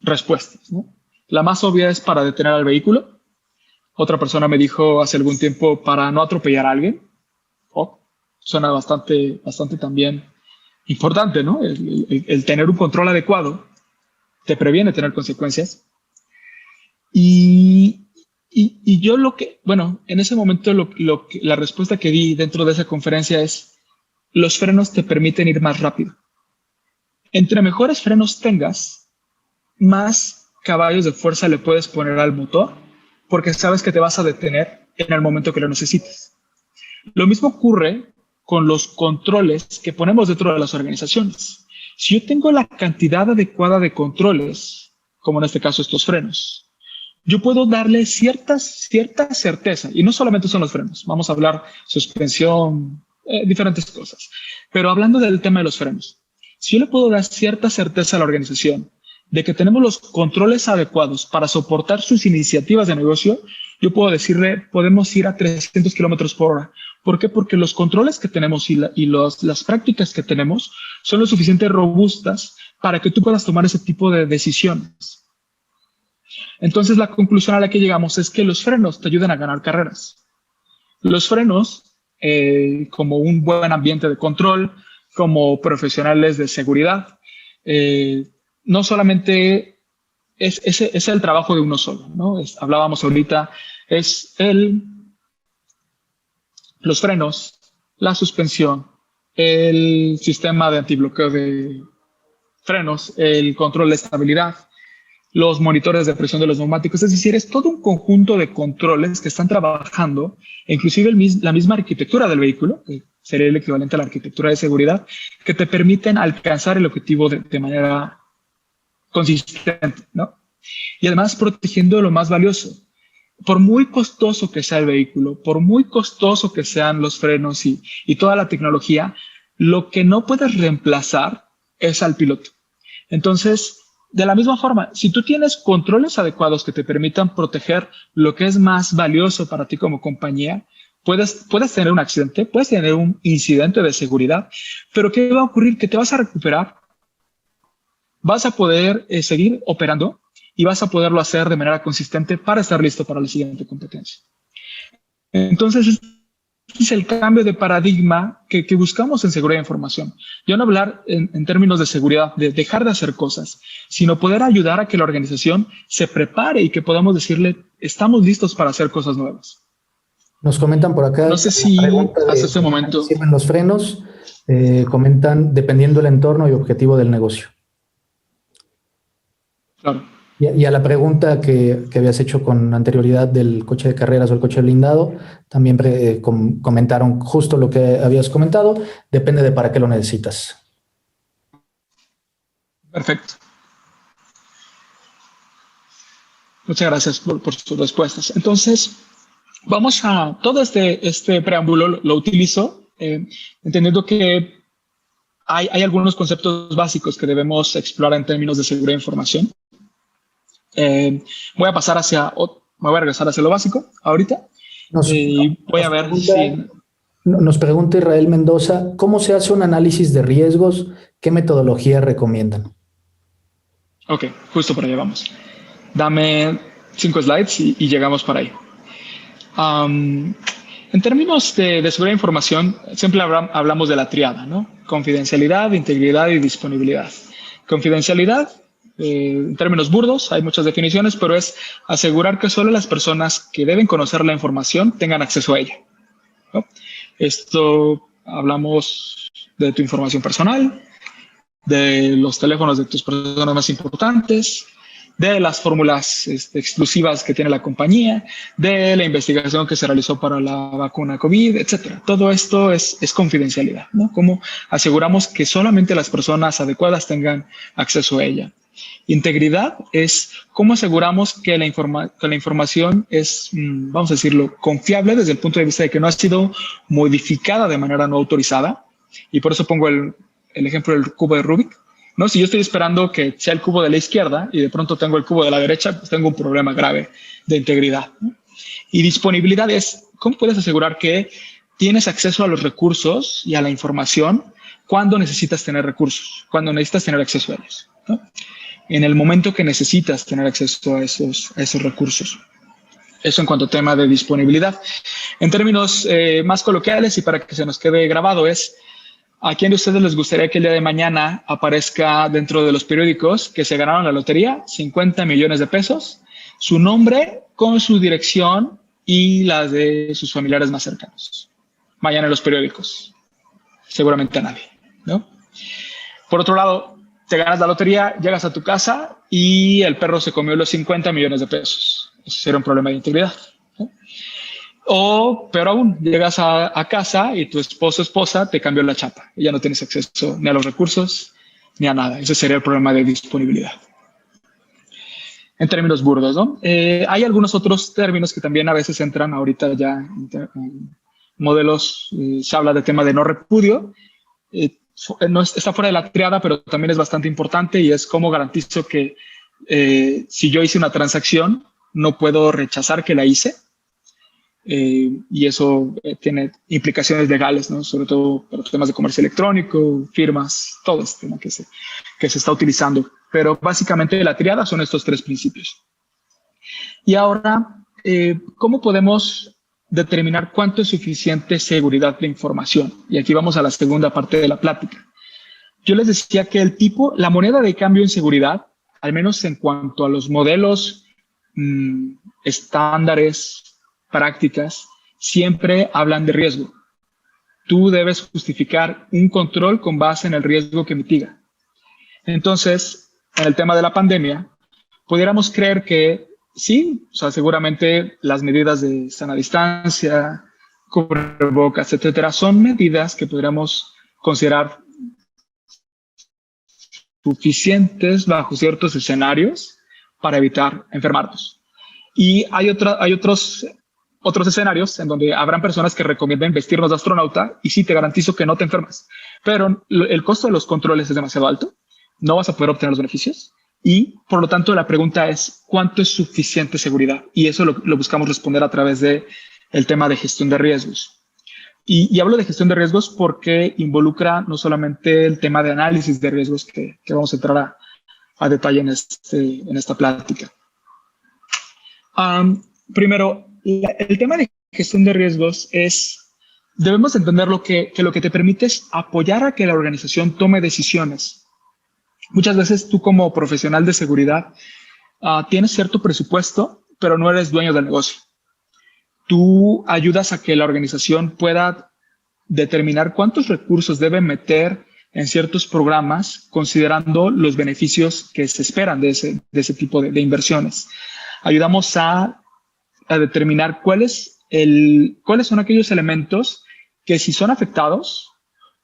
respuestas, ¿no? La más obvia es para detener al vehículo. Otra persona me dijo hace algún tiempo para no atropellar a alguien. Suena bastante también importante, ¿no? El tener un control adecuado te previene tener consecuencias. Y yo en ese momento la respuesta que di dentro de esa conferencia es, los frenos te permiten ir más rápido. Entre mejores frenos tengas, más caballos de fuerza le puedes poner al motor, porque sabes que te vas a detener en el momento que lo necesites. Lo mismo ocurre con los controles que ponemos dentro de las organizaciones. Si yo tengo la cantidad adecuada de controles, como en este caso estos frenos, yo puedo darle cierta certeza, y no solamente son los frenos, vamos a hablar suspensión, diferentes cosas, pero hablando del tema de los frenos, si yo le puedo dar cierta certeza a la organización de que tenemos los controles adecuados para soportar sus iniciativas de negocio, yo puedo decirle, podemos ir a 300 kilómetros por hora. ¿Por qué? Porque los controles que tenemos y las prácticas que tenemos son lo suficientemente robustas para que tú puedas tomar ese tipo de decisiones. Entonces, la conclusión a la que llegamos es que los frenos te ayudan a ganar carreras. Los frenos, como un buen ambiente de control, como profesionales de seguridad, no solamente es el trabajo de uno solo, ¿no? Hablábamos ahorita, los frenos, la suspensión, el sistema de antibloqueo de frenos, el control de estabilidad, los monitores de presión de los neumáticos. Es decir, es todo un conjunto de controles que están trabajando, inclusive la misma arquitectura del vehículo, que sería el equivalente a la arquitectura de seguridad, que te permiten alcanzar el objetivo de manera consistente, ¿no? Y además protegiendo lo más valioso. Por muy costoso que sea el vehículo, por muy costoso que sean los frenos y toda la tecnología, lo que no puedes reemplazar es al piloto. Entonces, de la misma forma, si tú tienes controles adecuados que te permitan proteger lo que es más valioso para ti como compañía, puedes tener un accidente, puedes tener un incidente de seguridad, pero ¿qué va a ocurrir? Que te vas a recuperar, vas a poder seguir operando y vas a poderlo hacer de manera consistente para estar listo para la siguiente competencia. Entonces, este es el cambio de paradigma que buscamos en seguridad de información. Ya no hablar en términos de seguridad, de dejar de hacer cosas, sino poder ayudar a que la organización se prepare y que podamos decirle, estamos listos para hacer cosas nuevas. Nos comentan por acá. No sé si hasta este momento sirven los frenos. Comentan dependiendo del entorno y objetivo del negocio. Claro. Y a la pregunta que habías hecho con anterioridad del coche de carreras o el coche blindado, también comentaron justo lo que habías comentado. Depende de para qué lo necesitas. Perfecto. Muchas gracias por sus respuestas. Entonces, vamos a todo este preámbulo lo utilizo entendiendo que hay algunos conceptos básicos que debemos explorar en términos de seguridad de información. Voy a regresar hacia lo básico ahorita. Voy a ver si... Nos pregunta Israel Mendoza, ¿cómo se hace un análisis de riesgos? ¿Qué metodología recomiendan? Ok, justo por allá vamos. Dame 5 slides y llegamos para ahí. En términos de seguridad de información, siempre hablamos de la triada, ¿no? Confidencialidad, integridad y disponibilidad. Confidencialidad, en términos burdos, hay muchas definiciones, pero es asegurar que solo las personas que deben conocer la información tengan acceso a ella, ¿no? Esto hablamos de tu información personal, de los teléfonos de tus personas más importantes, de las fórmulas exclusivas que tiene la compañía, de la investigación que se realizó para la vacuna COVID, etcétera. Todo esto es confidencialidad, ¿no? Cómo aseguramos que solamente las personas adecuadas tengan acceso a ella. Integridad es cómo aseguramos que la información es, vamos a decirlo, confiable desde el punto de vista de que no ha sido modificada de manera no autorizada. Y por eso pongo el ejemplo del cubo de Rubik, ¿no? Si yo estoy esperando que sea el cubo de la izquierda y de pronto tengo el cubo de la derecha, pues tengo un problema grave de integridad, ¿no? Y disponibilidad es cómo puedes asegurar que tienes acceso a los recursos y a la información cuando necesitas tener recursos, cuando necesitas tener acceso a ellos, ¿no? En el momento que necesitas tener acceso a esos recursos. Eso en cuanto a tema de disponibilidad. En términos más coloquiales y para que se nos quede grabado es: ¿a quién de ustedes les gustaría que el día de mañana aparezca dentro de los periódicos que se ganaron la lotería 50 millones de pesos, su nombre con su dirección y las de sus familiares más cercanos? Mañana en los periódicos. Seguramente a nadie, ¿no? Por otro lado, te ganas la lotería, llegas a tu casa y el perro se comió los 50 millones de pesos. Eso sería un problema de integridad, ¿no? O, peor aún, llegas a casa y tu esposo o esposa te cambió la chapa y ya no tienes acceso ni a los recursos ni a nada. Ese sería el problema de disponibilidad. En términos burdos, ¿no? Hay algunos otros términos que también a veces entran ahorita ya en modelos. Se habla de tema de no repudio. No está fuera de la triada, pero también es bastante importante y es cómo garantizo que si yo hice una transacción, no puedo rechazar que la hice. Y eso tiene implicaciones legales, ¿no? Sobre todo para temas de comercio electrónico, firmas, todo este tema que se está utilizando. Pero básicamente la triada son estos 3 principios. Y ahora, ¿cómo podemos determinar cuánto es suficiente seguridad de información? Y aquí vamos a la segunda parte de la plática. Yo les decía que la moneda de cambio en seguridad, al menos en cuanto a los modelos estándares, prácticas, siempre hablan de riesgo. Tú debes justificar un control con base en el riesgo que mitiga. Entonces, en el tema de la pandemia, pudiéramos creer que sí, o sea, seguramente las medidas de sana distancia, cubrebocas, etcétera, son medidas que podríamos considerar suficientes bajo ciertos escenarios para evitar enfermarnos. Y hay otros escenarios en donde habrán personas que recomienden vestirnos de astronauta y sí te garantizo que no te enfermas, pero el costo de los controles es demasiado alto, no vas a poder obtener los beneficios y por lo tanto la pregunta es ¿cuánto es suficiente seguridad? Y eso lo buscamos responder a través de el tema de gestión de riesgos. Y hablo de gestión de riesgos porque involucra no solamente el tema de análisis de riesgos que vamos a entrar a detalle en esta plática. Primero, el tema de gestión de riesgos debemos entender que lo que te permite es apoyar a que la organización tome decisiones. Muchas veces tú como profesional de seguridad tienes cierto presupuesto, pero no eres dueño del negocio. Tú ayudas a que la organización pueda determinar cuántos recursos debe meter en ciertos programas, considerando los beneficios que se esperan de ese tipo de inversiones. Ayudamos a determinar cuáles son aquellos elementos que si son afectados,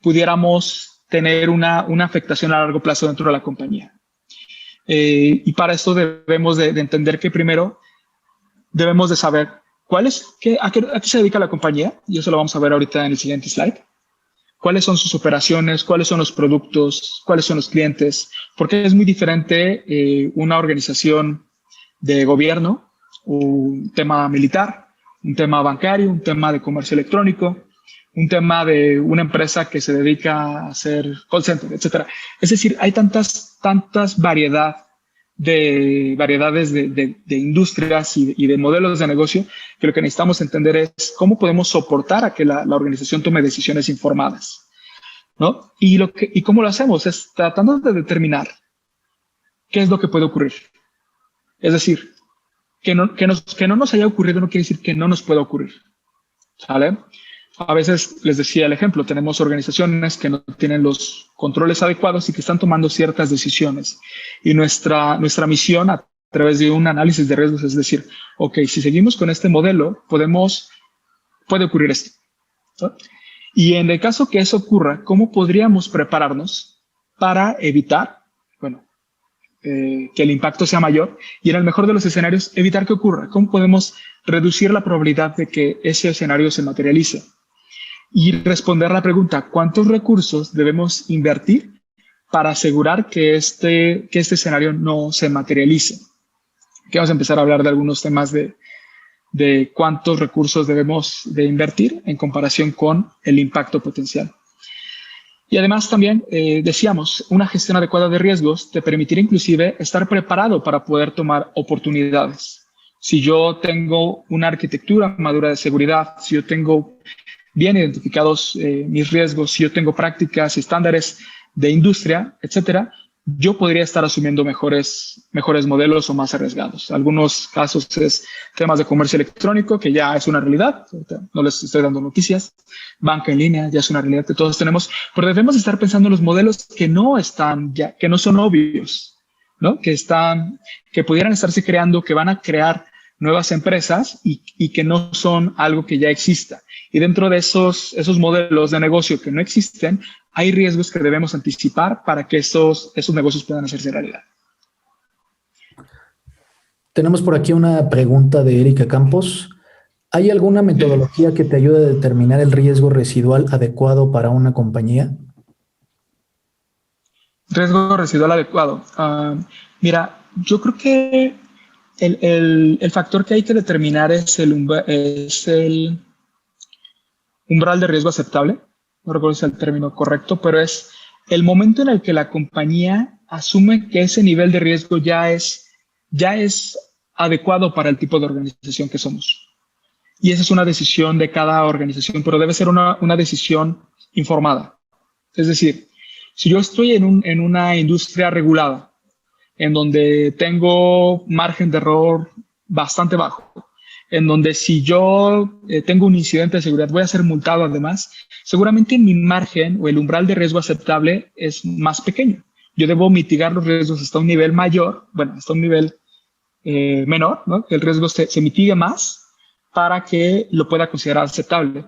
pudiéramos tener una afectación a largo plazo dentro de la compañía. Y para esto debemos de entender que primero debemos de saber a qué se dedica la compañía, y eso lo vamos a ver ahorita en el siguiente slide. ¿Cuáles son sus operaciones? ¿Cuáles son los productos? ¿Cuáles son los clientes? Porque es muy diferente una organización de gobierno, un tema militar, un tema bancario, un tema de comercio electrónico, un tema de una empresa que se dedica a hacer call center, etcétera. Es decir, hay tantas variedades de industrias y de modelos de negocio que lo que necesitamos entender es cómo podemos soportar a que la organización tome decisiones informadas, ¿no? Y cómo lo hacemos es tratando de determinar qué es lo que puede ocurrir. Es decir, que no nos haya ocurrido no quiere decir que no nos pueda ocurrir, ¿sale? A veces les decía el ejemplo, tenemos organizaciones que no tienen los controles adecuados y que están tomando ciertas decisiones. Y nuestra misión a través de un análisis de riesgos es decir, ok, si seguimos con este modelo, puede ocurrir esto, ¿no? Y en el caso que eso ocurra, ¿cómo podríamos prepararnos para evitar, que el impacto sea mayor y en el mejor de los escenarios evitar que ocurra? ¿Cómo podemos reducir la probabilidad de que ese escenario se materialice? Y responder la pregunta, ¿cuántos recursos debemos invertir para asegurar que este escenario no se materialice? Aquí vamos a empezar a hablar de algunos temas de cuántos recursos debemos de invertir en comparación con el impacto potencial. Y además también decíamos, una gestión adecuada de riesgos te permitirá inclusive estar preparado para poder tomar oportunidades. Si yo tengo una arquitectura madura de seguridad, si yo tengo bien identificados mis riesgos, si yo tengo prácticas y estándares de industria, etcétera, yo podría estar asumiendo mejores modelos o más arriesgados. Algunos casos es temas de comercio electrónico, que ya es una realidad. No les estoy dando noticias. Banca en línea ya es una realidad que todos tenemos, pero debemos estar pensando en los modelos que no son obvios, ¿no? Que pudieran estarse creando, que van a crear nuevas empresas y que no son algo que ya exista. Y dentro de esos modelos de negocio que no existen, hay riesgos que debemos anticipar para que esos negocios puedan hacerse realidad. Tenemos por aquí una pregunta de Erika Campos. ¿Hay alguna metodología que te ayude a determinar el riesgo residual adecuado para una compañía? Riesgo residual adecuado. Mira, yo creo que el factor que hay que determinar es el umbral de riesgo aceptable. No recuerdo si es el término correcto, pero es el momento en el que la compañía asume que ese nivel de riesgo ya es adecuado para el tipo de organización que somos. Y esa es una decisión de cada organización, pero debe ser una decisión informada. Es decir, si yo estoy en una industria regulada, en donde tengo margen de error bastante bajo, en donde si yo tengo un incidente de seguridad voy a ser multado además, seguramente mi margen o el umbral de riesgo aceptable es más pequeño. Yo debo mitigar los riesgos hasta un nivel mayor, hasta un nivel menor, ¿no? Que el riesgo se mitigue más para que lo pueda considerar aceptable.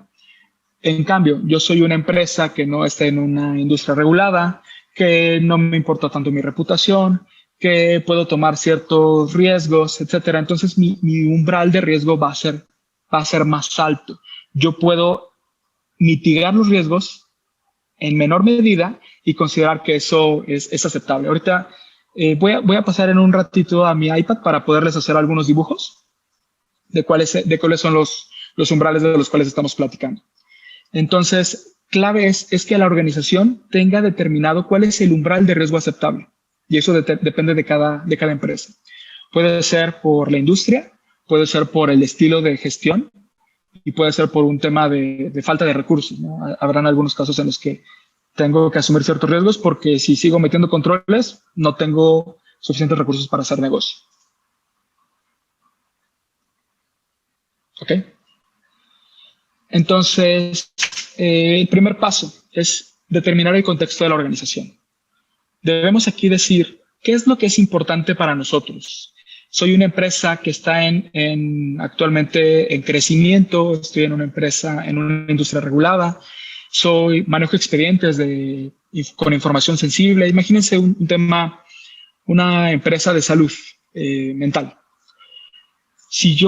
En cambio, yo soy una empresa que no está en una industria regulada, que no me importa tanto mi reputación, que puedo tomar ciertos riesgos, etcétera. Entonces, mi umbral de riesgo va a ser más alto. Yo puedo mitigar los riesgos en menor medida y considerar que eso es aceptable. Ahorita voy a pasar en un ratito a mi iPad para poderles hacer algunos dibujos de cuáles son los umbrales de los cuales estamos platicando. Entonces, clave es que la organización tenga determinado cuál es el umbral de riesgo aceptable. Y eso depende de cada empresa. Puede ser por la industria, puede ser por el estilo de gestión y puede ser por un tema de falta de recursos, ¿no? Habrán algunos casos en los que tengo que asumir ciertos riesgos porque si sigo metiendo controles, no tengo suficientes recursos para hacer negocio. ¿Ok? Entonces, el primer paso es determinar el contexto de la organización. Debemos aquí decir qué es lo que es importante para nosotros. Soy una empresa que está actualmente en crecimiento, estoy en una empresa, en una industria regulada, manejo expedientes con información sensible. Imagínense un tema, una empresa de salud mental. Si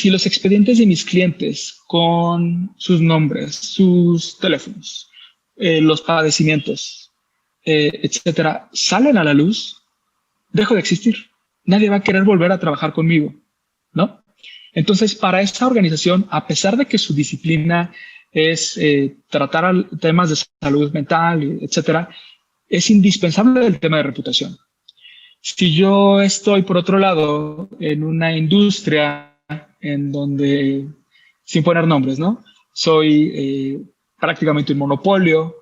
los expedientes de mis clientes con sus nombres, sus teléfonos, los padecimientos, etcétera, salen a la luz, dejo de existir. Nadie va a querer volver a trabajar conmigo, ¿no? Entonces, para esta organización, a pesar de que su disciplina es tratar temas de salud mental, etcétera, es indispensable el tema de reputación. Si yo estoy, por otro lado, en una industria en donde, sin poner nombres, ¿no? Soy prácticamente un monopolio,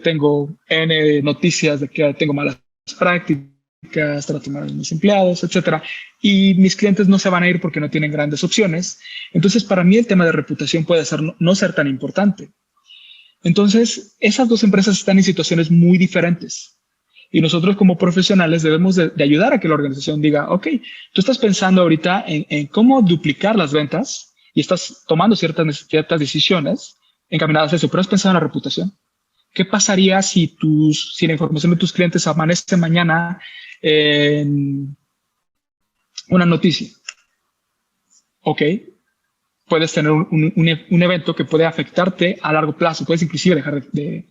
tengo N noticias de que tengo malas prácticas, trato mal a mis empleados, etcétera, y mis clientes no se van a ir porque no tienen grandes opciones. Entonces, para mí el tema de reputación puede no ser tan importante. Entonces, esas dos empresas están en situaciones muy diferentes. Y nosotros como profesionales debemos de ayudar a que la organización diga, ok, tú estás pensando ahorita en cómo duplicar las ventas y estás tomando ciertas decisiones encaminadas a eso, pero has pensado en la reputación. ¿Qué pasaría si la información de tus clientes amanece mañana en una noticia? Ok, puedes tener un evento que puede afectarte a largo plazo, puedes inclusive dejar de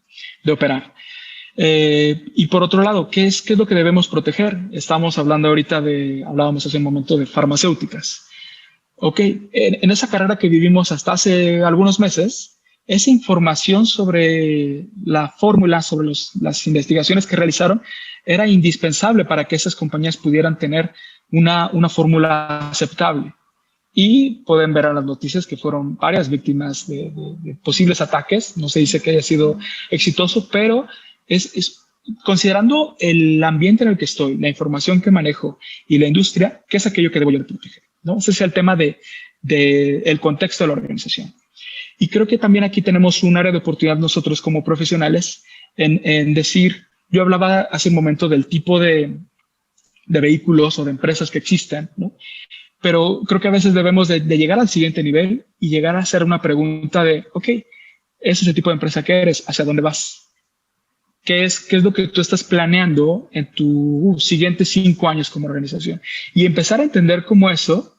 operar. Y por otro lado, ¿qué es lo que debemos proteger? Estamos hablando ahorita hablábamos hace un momento de farmacéuticas. Ok, en esa carrera que vivimos hasta hace algunos meses, esa información sobre la fórmula, sobre las investigaciones que realizaron, era indispensable para que esas compañías pudieran tener una fórmula aceptable. Y pueden ver en las noticias que fueron varias víctimas de posibles ataques. No se dice que haya sido exitoso, pero considerando el ambiente en el que estoy, la información que manejo y la industria, ¿qué es aquello que debo yo proteger? ¿No? Ese es el tema del contexto de la organización. Y creo que también aquí tenemos un área de oportunidad nosotros como profesionales en decir, yo hablaba hace un momento del tipo de vehículos o de empresas que existen, ¿no? Pero creo que a veces debemos de llegar al siguiente nivel y llegar a hacer una pregunta de, ok, ¿ese es el tipo de empresa que eres? ¿Hacia dónde vas? ¿Qué es lo que tú estás planeando en tus siguientes 5 años como organización? Y empezar a entender cómo eso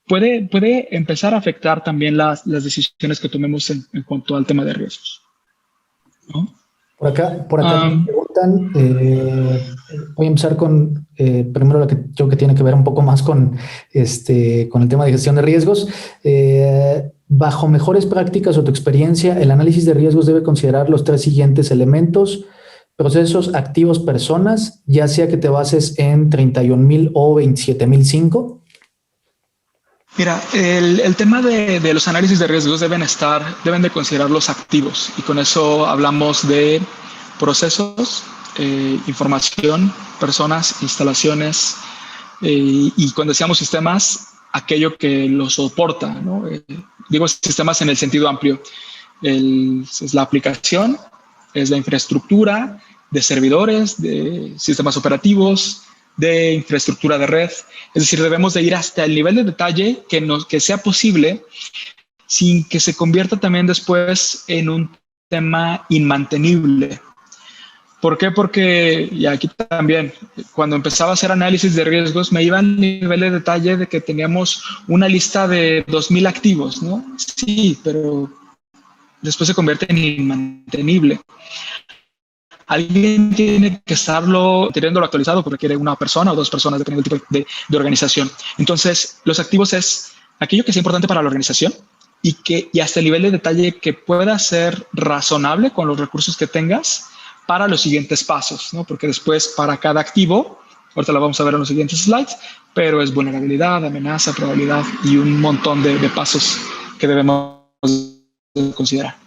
puede empezar a afectar también las decisiones que tomemos en cuanto al tema de riesgos, ¿no? Por acá me preguntan, voy a empezar con primero lo que creo que tiene que ver un poco más con el tema de gestión de riesgos. Bajo mejores prácticas o tu experiencia, el análisis de riesgos debe considerar los 3 siguientes elementos: procesos, activos, personas, ya sea que te bases en 31,000 o 27,005. Mira, el tema de los análisis de riesgos deben de considerar los activos, y con eso hablamos de procesos, información, personas, instalaciones, y cuando decíamos sistemas, aquello que lo soporta, ¿no? Digo sistemas en el sentido amplio. Es la aplicación, es la infraestructura de servidores, de sistemas operativos, de infraestructura de red. Es decir, debemos de ir hasta el nivel de detalle que sea posible sin que se convierta también después en un tema inmantenible. ¿Por qué? Porque, y aquí también, cuando empezaba a hacer análisis de riesgos, me iba al nivel de detalle de que teníamos una lista de 2,000 activos, ¿no? Sí, pero después se convierte en inmantenible. Alguien tiene que estarlo teniéndolo actualizado porque requiere una persona o 2 personas, dependiendo del tipo de organización. Entonces, los activos es aquello que es importante para la organización y hasta el nivel de detalle que pueda ser razonable con los recursos que tengas para los siguientes pasos, ¿no? Porque después para cada activo, ahorita lo vamos a ver en los siguientes slides, pero es vulnerabilidad, amenaza, probabilidad y un montón de pasos que debemos considerar.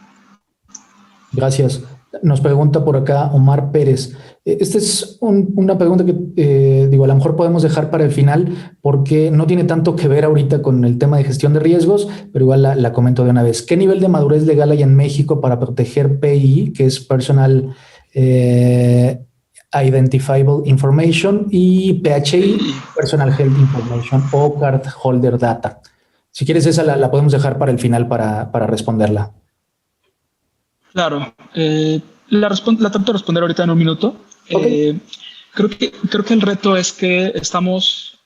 Gracias. Nos pregunta por acá Omar Pérez. Esta es una pregunta que digo, a lo mejor podemos dejar para el final porque no tiene tanto que ver ahorita con el tema de gestión de riesgos, pero igual la comento de una vez. ¿Qué nivel de madurez legal hay en México para proteger PI, que es Personal Identifiable Information, y PHI, Personal Health Information o Cardholder Data? Si quieres, esa la podemos dejar para el final para responderla. Claro, la trato de responder ahorita en un minuto. Okay. Creo que el reto es que estamos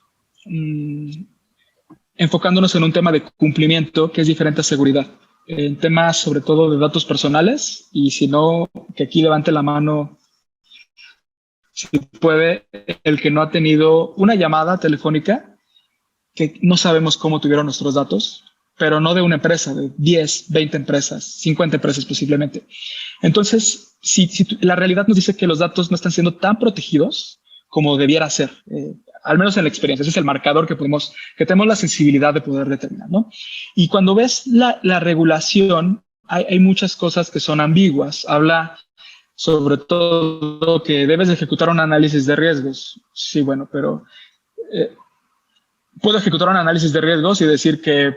enfocándonos en un tema de cumplimiento que es diferente a seguridad. En temas sobre todo de datos personales, y si no, que aquí levante la mano si puede, el que no ha tenido una llamada telefónica que no sabemos cómo tuvieron nuestros datos, pero no de una empresa, de 10, 20 empresas, 50 empresas posiblemente. Entonces, si la realidad nos dice que los datos no están siendo tan protegidos como debiera ser, al menos en la experiencia, ese es el marcador que tenemos la sensibilidad de poder determinar, ¿no? Y cuando ves la regulación, hay muchas cosas que son ambiguas. Habla sobre todo que debes ejecutar un análisis de riesgos. Sí, bueno, pero puedo ejecutar un análisis de riesgos y decir que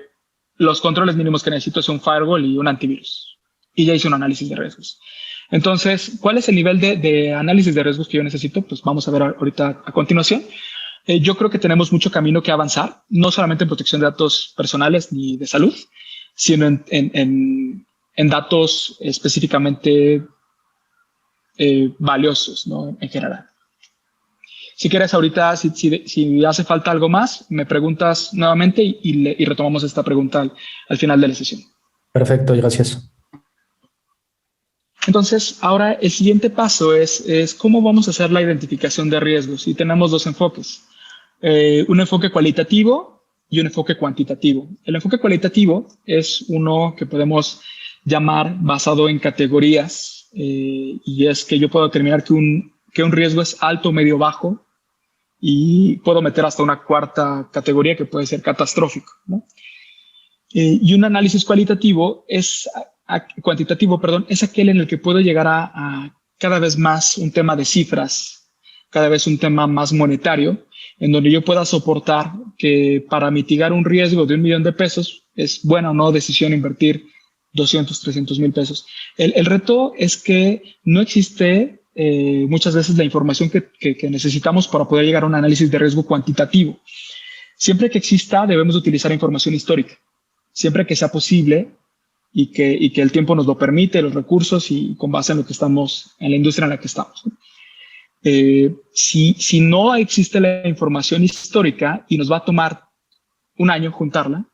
los controles mínimos que necesito es un firewall y un antivirus. Y ya hice un análisis de riesgos. Entonces, ¿cuál es el nivel de análisis de riesgos que yo necesito? Pues vamos a ver ahorita a continuación. Yo creo que tenemos mucho camino que avanzar, no solamente en protección de datos personales ni de salud, sino en datos específicamente valiosos, ¿no? En general. Si quieres ahorita, si hace falta algo más, me preguntas nuevamente y retomamos esta pregunta al final de la sesión. Perfecto, gracias. Entonces, ahora el siguiente paso es cómo vamos a hacer la identificación de riesgos. Y tenemos 2 enfoques, un enfoque cualitativo y un enfoque cuantitativo. El enfoque cualitativo es uno que podemos llamar basado en categorías, y es que yo puedo determinar que un riesgo es alto, medio, bajo, y puedo meter hasta una cuarta categoría que puede ser catastrófico, ¿no? Y un análisis cuantitativo es aquel en el que puedo llegar a cada vez más un tema de cifras, cada vez un tema más monetario, en donde yo pueda soportar que para mitigar un riesgo de $1 millón es buena o no decisión invertir 200, 300 mil pesos. El reto es que no existe muchas veces la información que necesitamos para poder llegar a un análisis de riesgo cuantitativo. Siempre que exista, debemos utilizar información histórica, siempre que sea posible y que el tiempo nos lo permite, los recursos y con base en lo que estamos, en la industria en la que estamos. Si no existe la información histórica y nos va a tomar un año juntarla,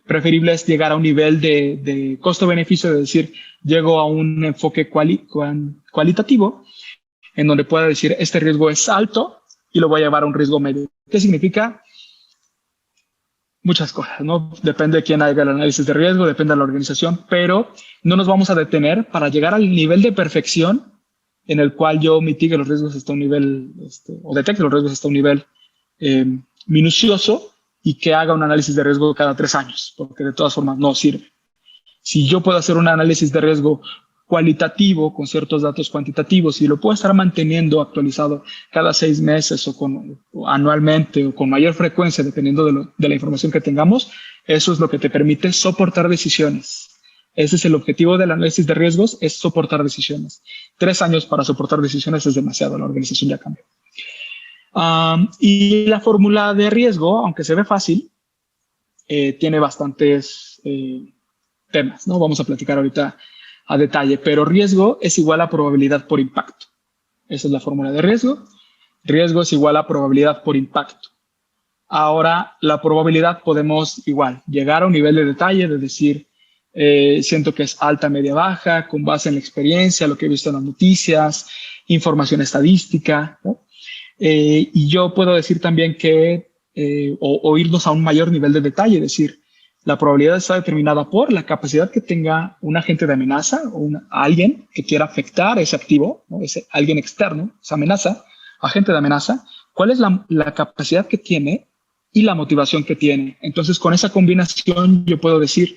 preferible es llegar a un nivel de costo-beneficio, de decir, llego a un enfoque cualitativo en donde pueda decir, este riesgo es alto y lo voy a llevar a un riesgo medio. ¿Qué significa? Muchas cosas, ¿no? Depende de quién haga el análisis de riesgo, depende de la organización, pero no nos vamos a detener para llegar al nivel de perfección en el cual yo mitigue los riesgos hasta un nivel, o detecte los riesgos hasta un nivel minucioso, y que haga un análisis de riesgo cada 3 años, porque de todas formas no sirve. Si yo puedo hacer un análisis de riesgo cualitativo con ciertos datos cuantitativos y lo puedo estar manteniendo actualizado cada 6 meses o anualmente o con mayor frecuencia, dependiendo de la información que tengamos, eso es lo que te permite soportar decisiones. Ese es el objetivo del análisis de riesgos, es soportar decisiones. 3 años para soportar decisiones es demasiado, la organización ya cambió. Y la fórmula de riesgo, aunque se ve fácil, tiene bastantes temas, ¿no? Vamos a platicar ahorita a detalle, pero riesgo es igual a probabilidad por impacto. Esa es la fórmula de riesgo. Riesgo es igual a probabilidad por impacto. Ahora, la probabilidad podemos igual llegar a un nivel de detalle de decir, siento que es alta, media, baja, con base en la experiencia, lo que he visto en las noticias, información estadística, ¿no? Y yo puedo decir también que, o irnos a un mayor nivel de detalle, decir, la probabilidad está determinada por la capacidad que tenga un agente de amenaza o alguien que quiera afectar ese activo, ¿no? Ese alguien externo, esa amenaza, agente de amenaza, cuál es la capacidad que tiene y la motivación que tiene. Entonces, con esa combinación yo puedo decir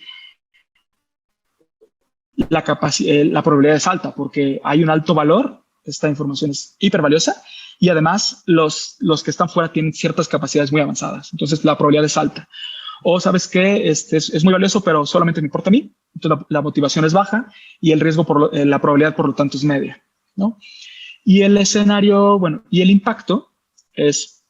la probabilidad es alta porque hay un alto valor, esta información es hipervaliosa y además los que están fuera tienen ciertas capacidades muy avanzadas. Entonces, la probabilidad es alta. O sabes que es muy valioso, pero solamente me importa a mí. Entonces, la motivación es baja y el riesgo, la probabilidad, por lo tanto, es media, ¿no? Y el escenario, bueno, y el impacto es,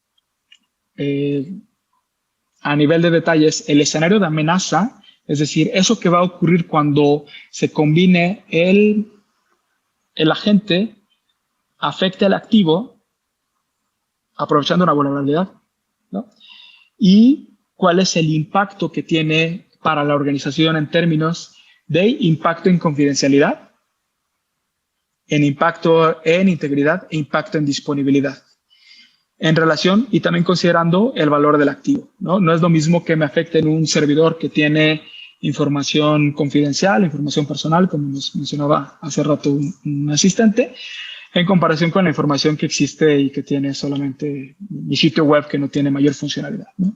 a nivel de detalles, el escenario de amenaza, es decir, eso que va a ocurrir cuando se combine el agente afecte al activo aprovechando una vulnerabilidad, ¿no? Y cuál es el impacto que tiene para la organización en términos de impacto en confidencialidad, en impacto en integridad e impacto en disponibilidad. En relación y también considerando el valor del activo, ¿no? No es lo mismo que me afecte en un servidor que tiene información confidencial, información personal, como nos mencionaba hace rato un asistente, en comparación con la información que existe y que tiene solamente mi sitio web que no tiene mayor funcionalidad, ¿no?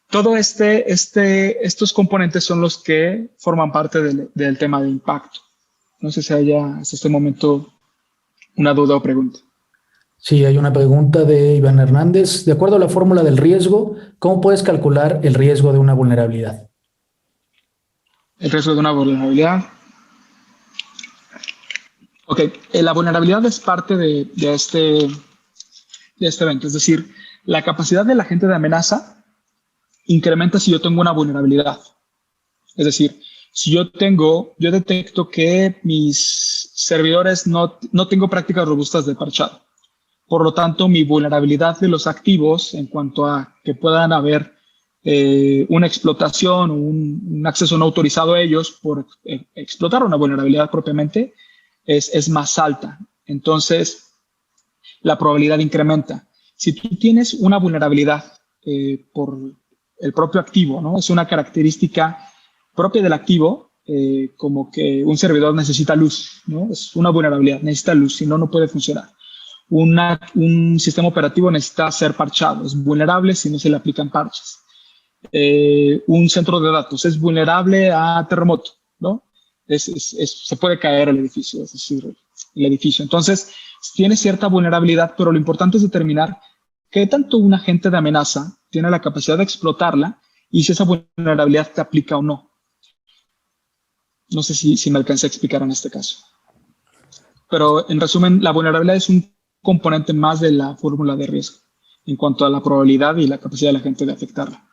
Todo estos componentes son los que forman parte del tema de impacto. No sé si haya hasta este momento una duda o pregunta. Sí, hay una pregunta de Iván Hernández. De acuerdo a la fórmula del riesgo, ¿cómo puedes calcular el riesgo de una vulnerabilidad? El riesgo de una vulnerabilidad. Ok, la vulnerabilidad es parte de este evento. Es decir, la capacidad del agente de amenaza incrementa si yo tengo una vulnerabilidad. Es decir, si yo detecto que mis servidores no tengo prácticas robustas de parchado. Por lo tanto, mi vulnerabilidad de los activos en cuanto a que puedan haber una explotación o un acceso no autorizado a ellos por explotar una vulnerabilidad propiamente es más alta. Entonces, la probabilidad incrementa. Si tú tienes una vulnerabilidad por el propio activo, ¿no? Es una característica propia del activo, como que un servidor necesita luz, ¿no? Es una vulnerabilidad, necesita luz, si no, no puede funcionar. Un sistema operativo necesita ser parchado, es vulnerable si no se le aplican parches. Un centro de datos es vulnerable a terremoto, ¿no? Se puede caer el edificio, es decir, el edificio. Entonces, tiene cierta vulnerabilidad, pero lo importante es determinar qué tanto un agente de amenaza tiene la capacidad de explotarla y si esa vulnerabilidad te aplica o no. No sé si me alcancé a explicar en este caso. Pero en resumen, la vulnerabilidad es un componente más de la fórmula de riesgo en cuanto a la probabilidad y la capacidad de la gente de afectarla.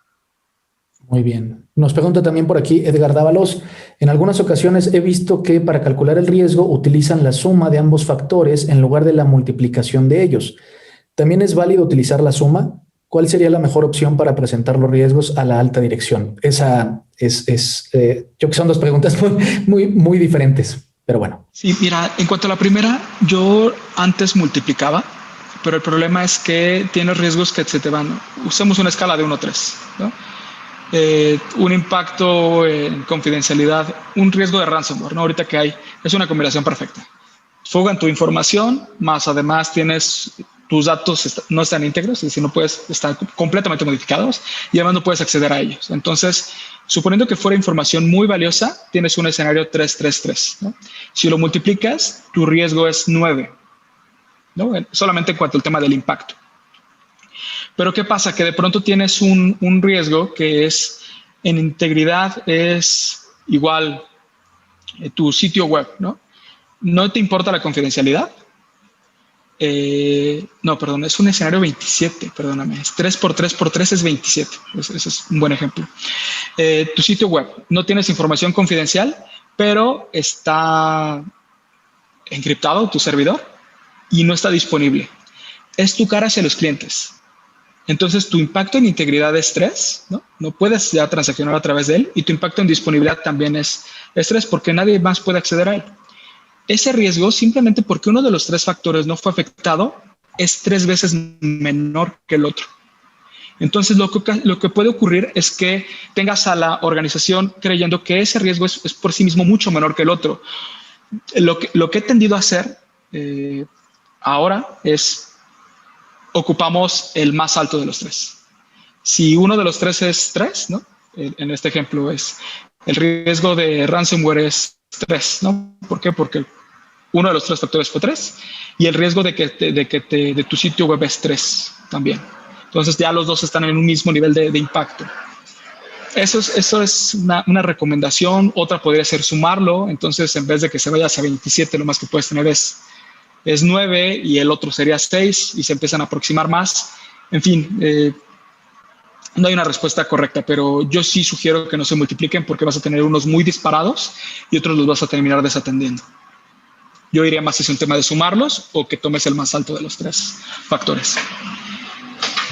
Muy bien. Nos pregunta también por aquí Edgar Dávalos. En algunas ocasiones he visto que para calcular el riesgo utilizan la suma de ambos factores en lugar de la multiplicación de ellos. ¿También es válido utilizar la suma? ¿Cuál sería la mejor opción para presentar los riesgos a la alta dirección? Esa yo creo que son dos preguntas muy diferentes, pero bueno. Sí, mira, en cuanto a la primera, yo antes multiplicaba, pero el problema es que tienes riesgos que se te van. Usemos una escala de 1 a 3, ¿no? Un impacto en confidencialidad, un riesgo de ransomware, ¿no? Ahorita que hay, es una combinación perfecta. Fugan tu información, más además tus datos no están íntegros, es decir, no puedes estar completamente modificados y además no puedes acceder a ellos. Entonces, suponiendo que fuera información muy valiosa, tienes un escenario 3-3-3, ¿no? Si lo multiplicas, tu riesgo es 9, ¿no? Solamente en cuanto al tema del impacto. Pero ¿qué pasa? Que de pronto tienes un riesgo que es en integridad es igual tu sitio web, ¿no? No te importa la confidencialidad, no, perdón, es un escenario 27, perdóname, es 3 por 3 por 3 es 27, ese es un buen ejemplo. Tu sitio web, no tienes información confidencial, pero está encriptado tu servidor y no está disponible. Es tu cara hacia los clientes. Entonces, tu impacto en integridad es 3, ¿no? No puedes ya transaccionar a través de él, y tu impacto en disponibilidad también es 3 porque nadie más puede acceder a él. Ese riesgo, simplemente porque uno de los 3 factores no fue afectado, es 3 veces menor que el otro. Entonces, lo que puede ocurrir es que tengas a la organización creyendo que ese riesgo es por sí mismo mucho menor que el otro. Lo que he tendido a hacer ahora es ocupamos el más alto de los 3. Si uno de los 3 es 3, ¿no? En este ejemplo es el riesgo de ransomware es 3, ¿no? ¿Por qué? Porque uno de los 3 factores fue 3 y el riesgo de tu sitio web es 3 también. Entonces ya los dos están en un mismo nivel de impacto. Eso es una recomendación. Otra podría ser sumarlo. Entonces, en vez de que se vaya hacia 27, lo más que puedes tener es 9 y el otro sería 6 y se empiezan a aproximar más. En fin, no hay una respuesta correcta, pero yo sí sugiero que no se multipliquen porque vas a tener unos muy disparados y otros los vas a terminar desatendiendo. Yo diría más si es un tema de sumarlos o que tomes el más alto de los 3 factores.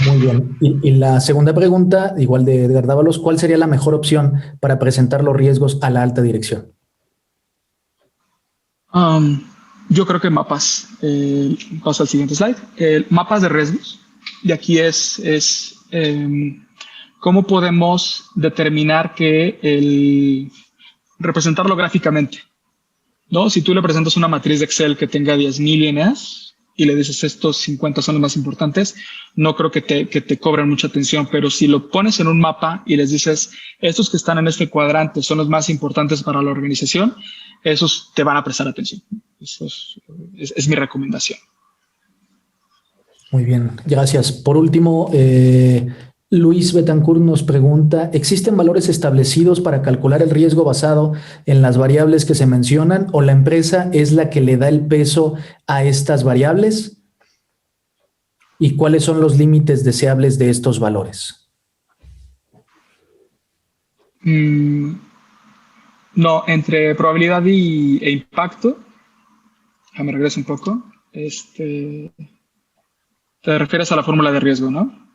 Muy bien. Y la segunda pregunta, igual de Edgar Dávalos, ¿cuál sería la mejor opción para presentar los riesgos a la alta dirección? Yo creo que mapas. Paso al siguiente slide. Mapas de riesgos. Y aquí es cómo podemos determinar representarlo gráficamente, ¿no? Si tú le presentas una matriz de Excel que tenga 10,000 líneas y le dices estos 50 son los más importantes, no creo que te cobren mucha atención, pero si lo pones en un mapa y les dices estos que están en este cuadrante son los más importantes para la organización, esos te van a prestar atención. Eso es mi recomendación. Muy bien, gracias. Por último, Luis Betancourt nos pregunta, ¿existen valores establecidos para calcular el riesgo basado en las variables que se mencionan o la empresa es la que le da el peso a estas variables? ¿Y cuáles son los límites deseables de estos valores? No, entre probabilidad e impacto, me regreso un poco, te refieres a la fórmula de riesgo, ¿no?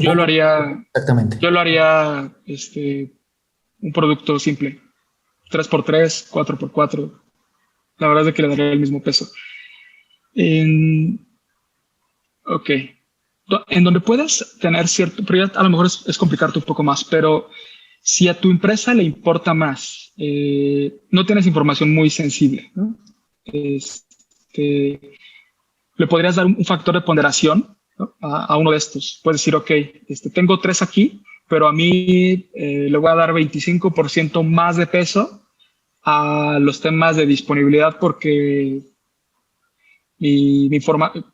Yo lo haría. Exactamente. Yo lo haría un producto simple. 3x3, 4x4. La verdad es que le daría el mismo peso. Ok. En donde puedes tener cierto. Pero ya a lo mejor es complicarte un poco más. Pero si a tu empresa le importa más, no tienes información muy sensible, ¿no? Le podrías dar un factor de ponderación, ¿no? a uno de estos. Puedes decir, ok, tengo 3 aquí, pero a mí le voy a dar 25% más de peso a los temas de disponibilidad porque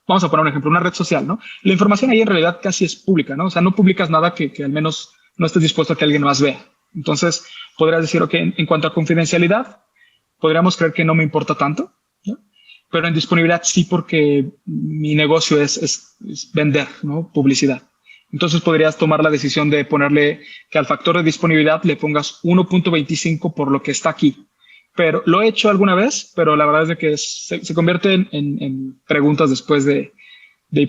vamos a poner un ejemplo, una red social, ¿no? La información ahí en realidad casi es pública, ¿no? O sea, no publicas nada que al menos no estés dispuesto a que alguien más vea. Entonces, podrías decir, ok, en cuanto a confidencialidad, podríamos creer que no me importa tanto, ¿no? Pero en disponibilidad sí, porque mi negocio es vender, ¿no? Publicidad. Entonces podrías tomar la decisión de ponerle que al factor de disponibilidad le pongas 1.25 por lo que está aquí. Pero lo he hecho alguna vez, pero la verdad es de que se convierte en preguntas después de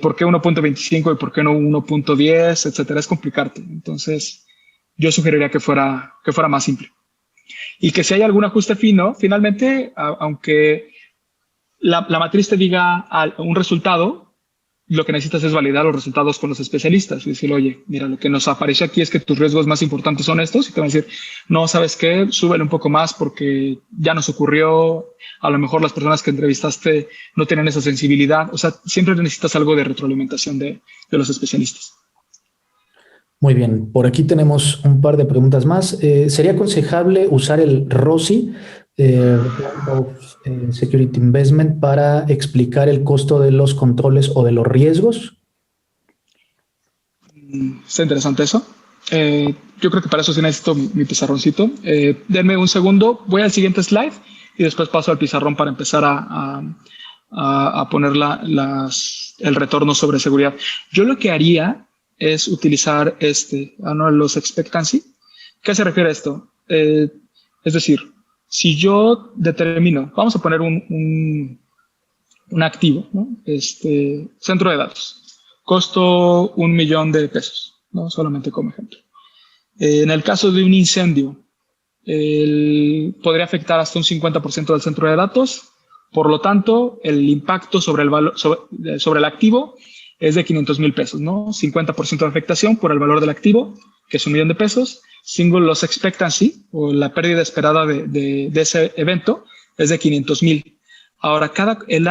por qué 1.25 y por qué no 1.10, etcétera. Es complicarte. Entonces yo sugeriría que fuera más simple. Y que si hay algún ajuste fino, finalmente, aunque la matriz te diga un resultado, lo que necesitas es validar los resultados con los especialistas y decir, oye, mira, lo que nos aparece aquí es que tus riesgos más importantes son estos, y te van a decir, no, ¿sabes qué? Súbele un poco más porque ya nos ocurrió, a lo mejor las personas que entrevistaste no tienen esa sensibilidad. O sea, siempre necesitas algo de retroalimentación de los especialistas. Muy bien, por aquí tenemos un par de preguntas más. ¿Sería aconsejable usar el ROSI, Security Investment, para explicar el costo de los controles o de los riesgos? Está interesante eso. Yo creo que para eso sí necesito mi pizarroncito. Denme un segundo, voy al siguiente slide y después paso al pizarrón para empezar a a poner el retorno sobre seguridad. Yo lo que haría es utilizar annual loss expectancy. ¿Qué se refiere a esto? Es decir, si yo determino, vamos a poner un activo, ¿no? Centro de datos, costo $1,000,000, ¿no? Solamente como ejemplo. En el caso de un incendio, podría afectar hasta un 50% del centro de datos. Por lo tanto, el impacto sobre el activo es de $500,000, ¿no? 50% de afectación por el valor del activo, que es $1,000,000. Single loss expectancy, o la pérdida esperada de ese evento, es de 500,000. Ahora, el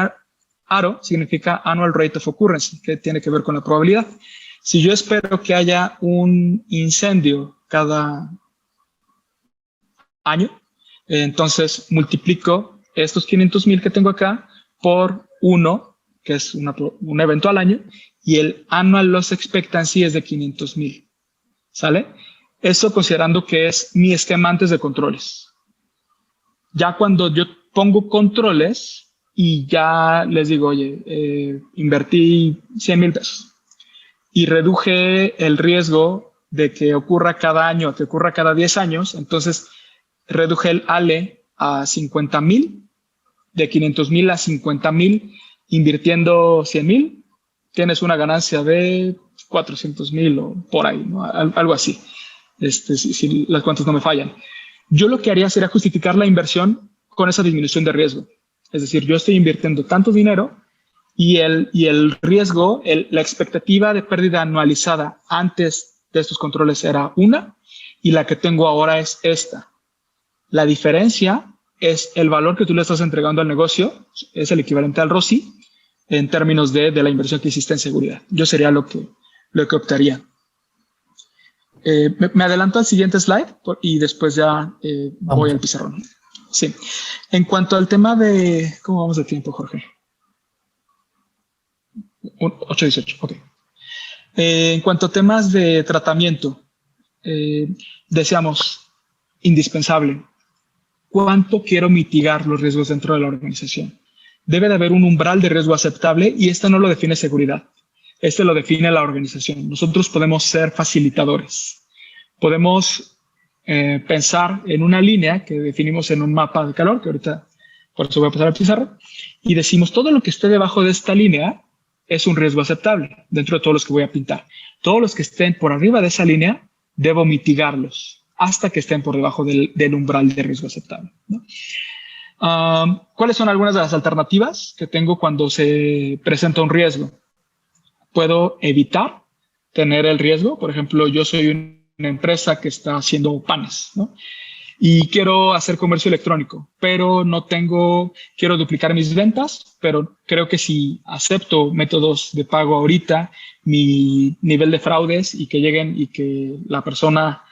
ARO significa Annual Rate of Occurrence, que tiene que ver con la probabilidad. Si yo espero que haya un incendio cada año, entonces multiplico estos 500,000 que tengo acá por 1, que es un evento al año, y el Annual Loss Expectancy es de 500,000. ¿Sale? Eso considerando que es mi esquema antes de controles. Ya cuando yo pongo controles y ya les digo, oye, invertí $100,000 y reduje el riesgo de que ocurra cada año, que ocurra cada 10 años, entonces reduje el ALE a 50,000, de 500,000 a 50,000, invirtiendo 100,000, tienes una ganancia de 400,000 o por ahí, ¿no? Algo así, si las cuentas no me fallan. Yo lo que haría sería justificar la inversión con esa disminución de riesgo. Es decir, yo estoy invirtiendo tanto dinero y el riesgo, la expectativa de pérdida anualizada antes de estos controles era 1 y la que tengo ahora es esta. La diferencia es el valor que tú le estás entregando al negocio, es el equivalente al ROCI en términos de la inversión que hiciste en seguridad. Yo sería lo que optaría. Me adelanto al siguiente slide y después ya voy al pizarrón. Sí. En cuanto al tema de... ¿Cómo vamos de tiempo, Jorge? 8:18, ok. En cuanto a temas de tratamiento, deseamos indispensable. ¿Cuánto quiero mitigar los riesgos dentro de la organización? Debe de haber un umbral de riesgo aceptable y no lo define seguridad. Lo define la organización. Nosotros podemos ser facilitadores. Podemos pensar en una línea que definimos en un mapa de calor, que ahorita por eso voy a pasar al pizarro, y decimos todo lo que esté debajo de esta línea es un riesgo aceptable dentro de todos los que voy a pintar. Todos los que estén por arriba de esa línea debo mitigarlos hasta que estén por debajo del umbral de riesgo aceptable, ¿no? ¿Cuáles son algunas de las alternativas que tengo cuando se presenta un riesgo? Puedo evitar tener el riesgo. Por ejemplo, yo soy una empresa que está haciendo panes, ¿no? Y quiero hacer comercio electrónico, pero quiero duplicar mis ventas, pero creo que si acepto métodos de pago ahorita, mi nivel de fraudes y que lleguen y que la persona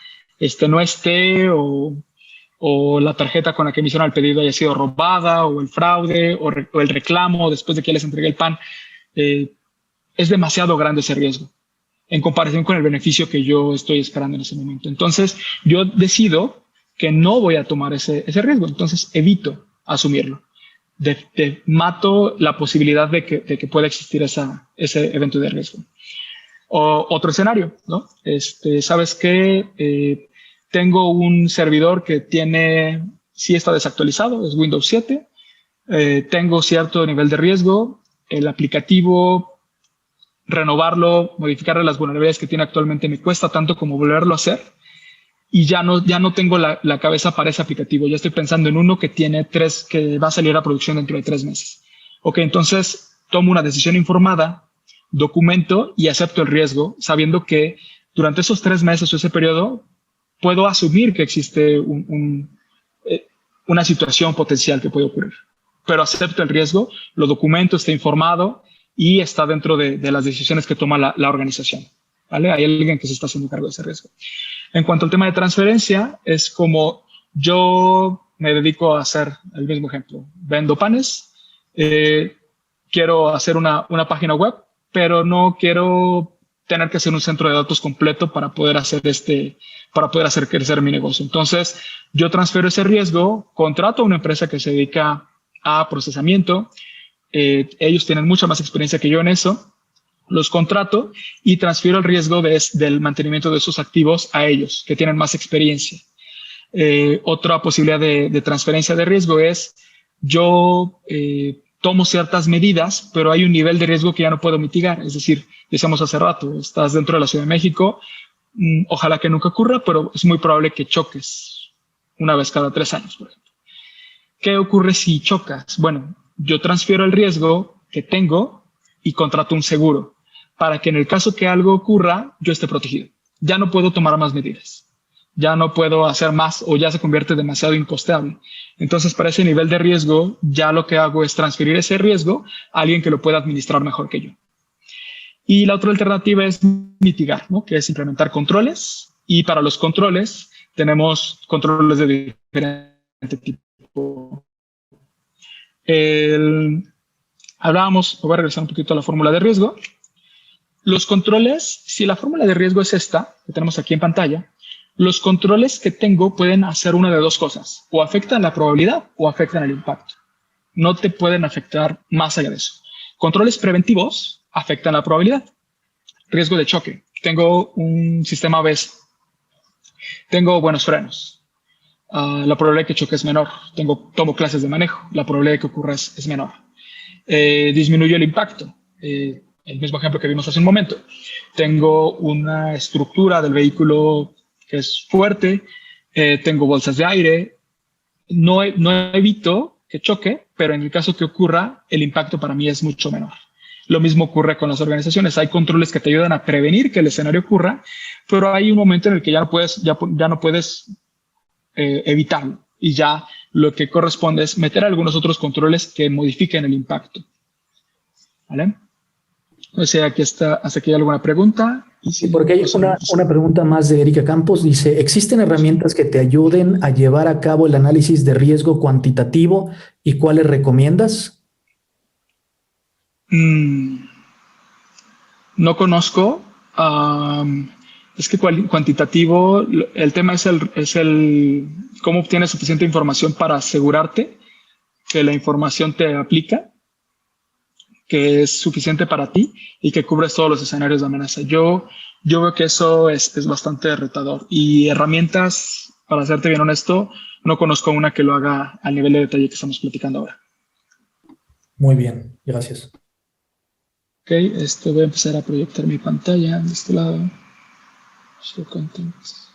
no esté o la tarjeta con la que me hicieron el pedido haya sido robada o el fraude o el reclamo después de que les entregué el pan, es demasiado grande ese riesgo en comparación con el beneficio que yo estoy esperando en ese momento. Entonces, yo decido que no voy a tomar ese riesgo, entonces evito asumirlo. Mato la posibilidad de que pueda existir ese evento de riesgo. O otro escenario, ¿no? ¿Sabes qué? Tengo un servidor que sí está desactualizado, es Windows 7. Tengo cierto nivel de riesgo. El aplicativo, renovarlo, modificarle las vulnerabilidades que tiene actualmente me cuesta tanto como volverlo a hacer. Y ya no tengo la cabeza para ese aplicativo. Ya estoy pensando en uno que va a salir a producción dentro de 3 meses. Ok, entonces tomo una decisión informada, documento y acepto el riesgo, sabiendo que durante esos 3 meses o ese periodo puedo asumir que existe una situación potencial que puede ocurrir. Pero acepto el riesgo, lo documento, está informado y está dentro de las decisiones que toma la organización, ¿vale? Hay alguien que se está haciendo cargo de ese riesgo. En cuanto al tema de transferencia, es como yo me dedico a hacer el mismo ejemplo. Vendo panes, quiero hacer una página web, pero no quiero tener que hacer un centro de datos completo para poder hacer crecer mi negocio. Entonces, yo transfiero ese riesgo, contrato a una empresa que se dedica a procesamiento, ellos tienen mucha más experiencia que yo en eso, los contrato y transfiero el riesgo del mantenimiento de esos activos a ellos, que tienen más experiencia. Otra posibilidad de transferencia de riesgo es yo tomo ciertas medidas, pero hay un nivel de riesgo que ya no puedo mitigar. Es decir, decíamos hace rato, estás dentro de la Ciudad de México, ojalá que nunca ocurra, pero es muy probable que choques una vez cada 3 años, por ejemplo. ¿Qué ocurre si chocas? Bueno, yo transfiero el riesgo que tengo y contrato un seguro para que en el caso que algo ocurra, yo esté protegido. Ya no puedo tomar más medidas. Ya no puedo hacer más o ya se convierte demasiado imposteable. Entonces, para ese nivel de riesgo, ya lo que hago es transferir ese riesgo a alguien que lo pueda administrar mejor que yo. Y la otra alternativa es mitigar, ¿no? Que es implementar controles. Y para los controles tenemos controles de diferente tipo. Hablábamos, voy a regresar un poquito a la fórmula de riesgo. Los controles, si la fórmula de riesgo es esta, que tenemos aquí en pantalla, los controles que tengo pueden hacer una de dos cosas, o afectan la probabilidad o afectan el impacto. No te pueden afectar más allá de eso. Controles preventivos afectan la probabilidad. Riesgo de choque. Tengo un sistema ABS. Tengo buenos frenos. La probabilidad de que choque es menor. Tomo clases de manejo. La probabilidad de que ocurra es menor. Disminuye el impacto. El mismo ejemplo que vimos hace un momento. Tengo una estructura del vehículo que es fuerte, tengo bolsas de aire, no evito que choque, pero en el caso que ocurra, el impacto para mí es mucho menor. Lo mismo ocurre con las organizaciones. Hay controles que te ayudan a prevenir que el escenario ocurra, pero hay un momento en el que ya no puedes evitarlo. Y ya lo que corresponde es meter algunos otros controles que modifiquen el impacto. ¿Vale? O sea, hasta aquí hay alguna pregunta. Y sí, porque hay una pregunta más de Erika Campos. Dice, ¿existen herramientas que te ayuden a llevar a cabo el análisis de riesgo cuantitativo y cuáles recomiendas? No conozco. Es que cuantitativo, el tema es cómo obtienes suficiente información para asegurarte que la información te aplica, que es suficiente para ti y que cubres todos los escenarios de amenaza. Yo veo que eso es bastante retador. Y herramientas, para serte bien honesto, no conozco una que lo haga al nivel de detalle que estamos platicando ahora. Muy bien, gracias. Ok, voy a empezar a proyectar mi pantalla de este lado. Show contents.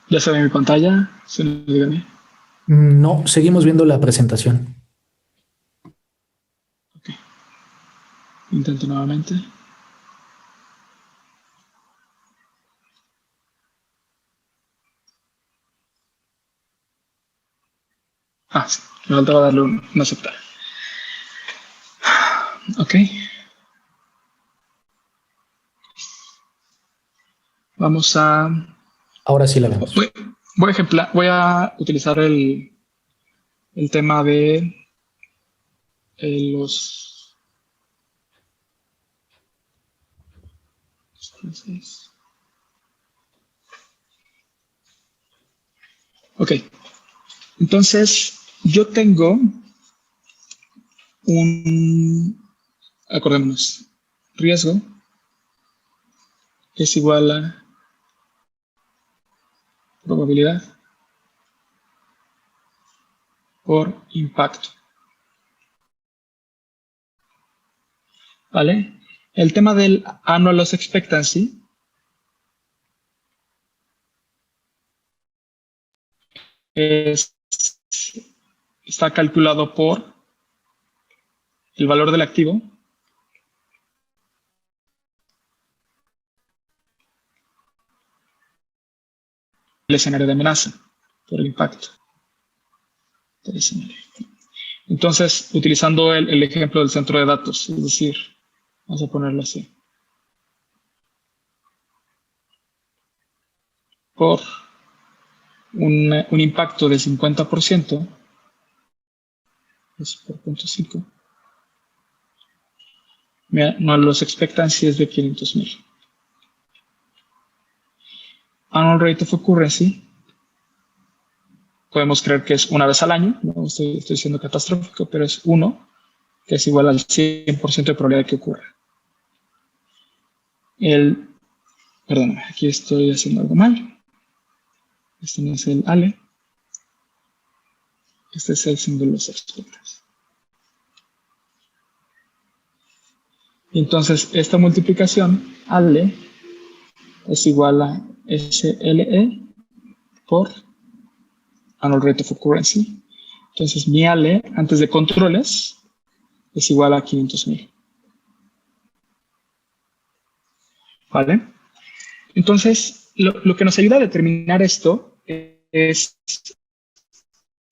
¿Ya se ve mi pantalla? Sí, dígame. No, seguimos viendo la presentación. Ok. Intento nuevamente. Sí, me faltaba darle un aceptar. Ok. Vamos a... Ahora sí la vemos. Voy a utilizar el tema de los... Ok. Entonces, yo tengo acordémonos, riesgo es igual a probabilidad por impacto. ¿Vale? El tema del annual loss expectancy está calculado por el valor del activo el escenario de amenaza por el impacto del escenario. Entonces, utilizando el ejemplo del centro de datos, es decir, vamos a ponerlo así, por un impacto del 50%, es por 0.5. Mira, no, los expectancy es de 500,000. Annual rate of occurrence, podemos creer que es una vez al año, no estoy siendo catastrófico, pero es 1, que es igual al 100% de probabilidad de que ocurra. Perdón, aquí estoy haciendo algo mal. Este no es el ALE. Este es el single loss expectancy. Entonces, esta multiplicación, ALE, es igual a SLE por Annual Rate of Occurrence. Entonces, mi ALE, antes de controles, es igual a 500,000. ¿Vale? Entonces, lo que nos ayuda a determinar esto es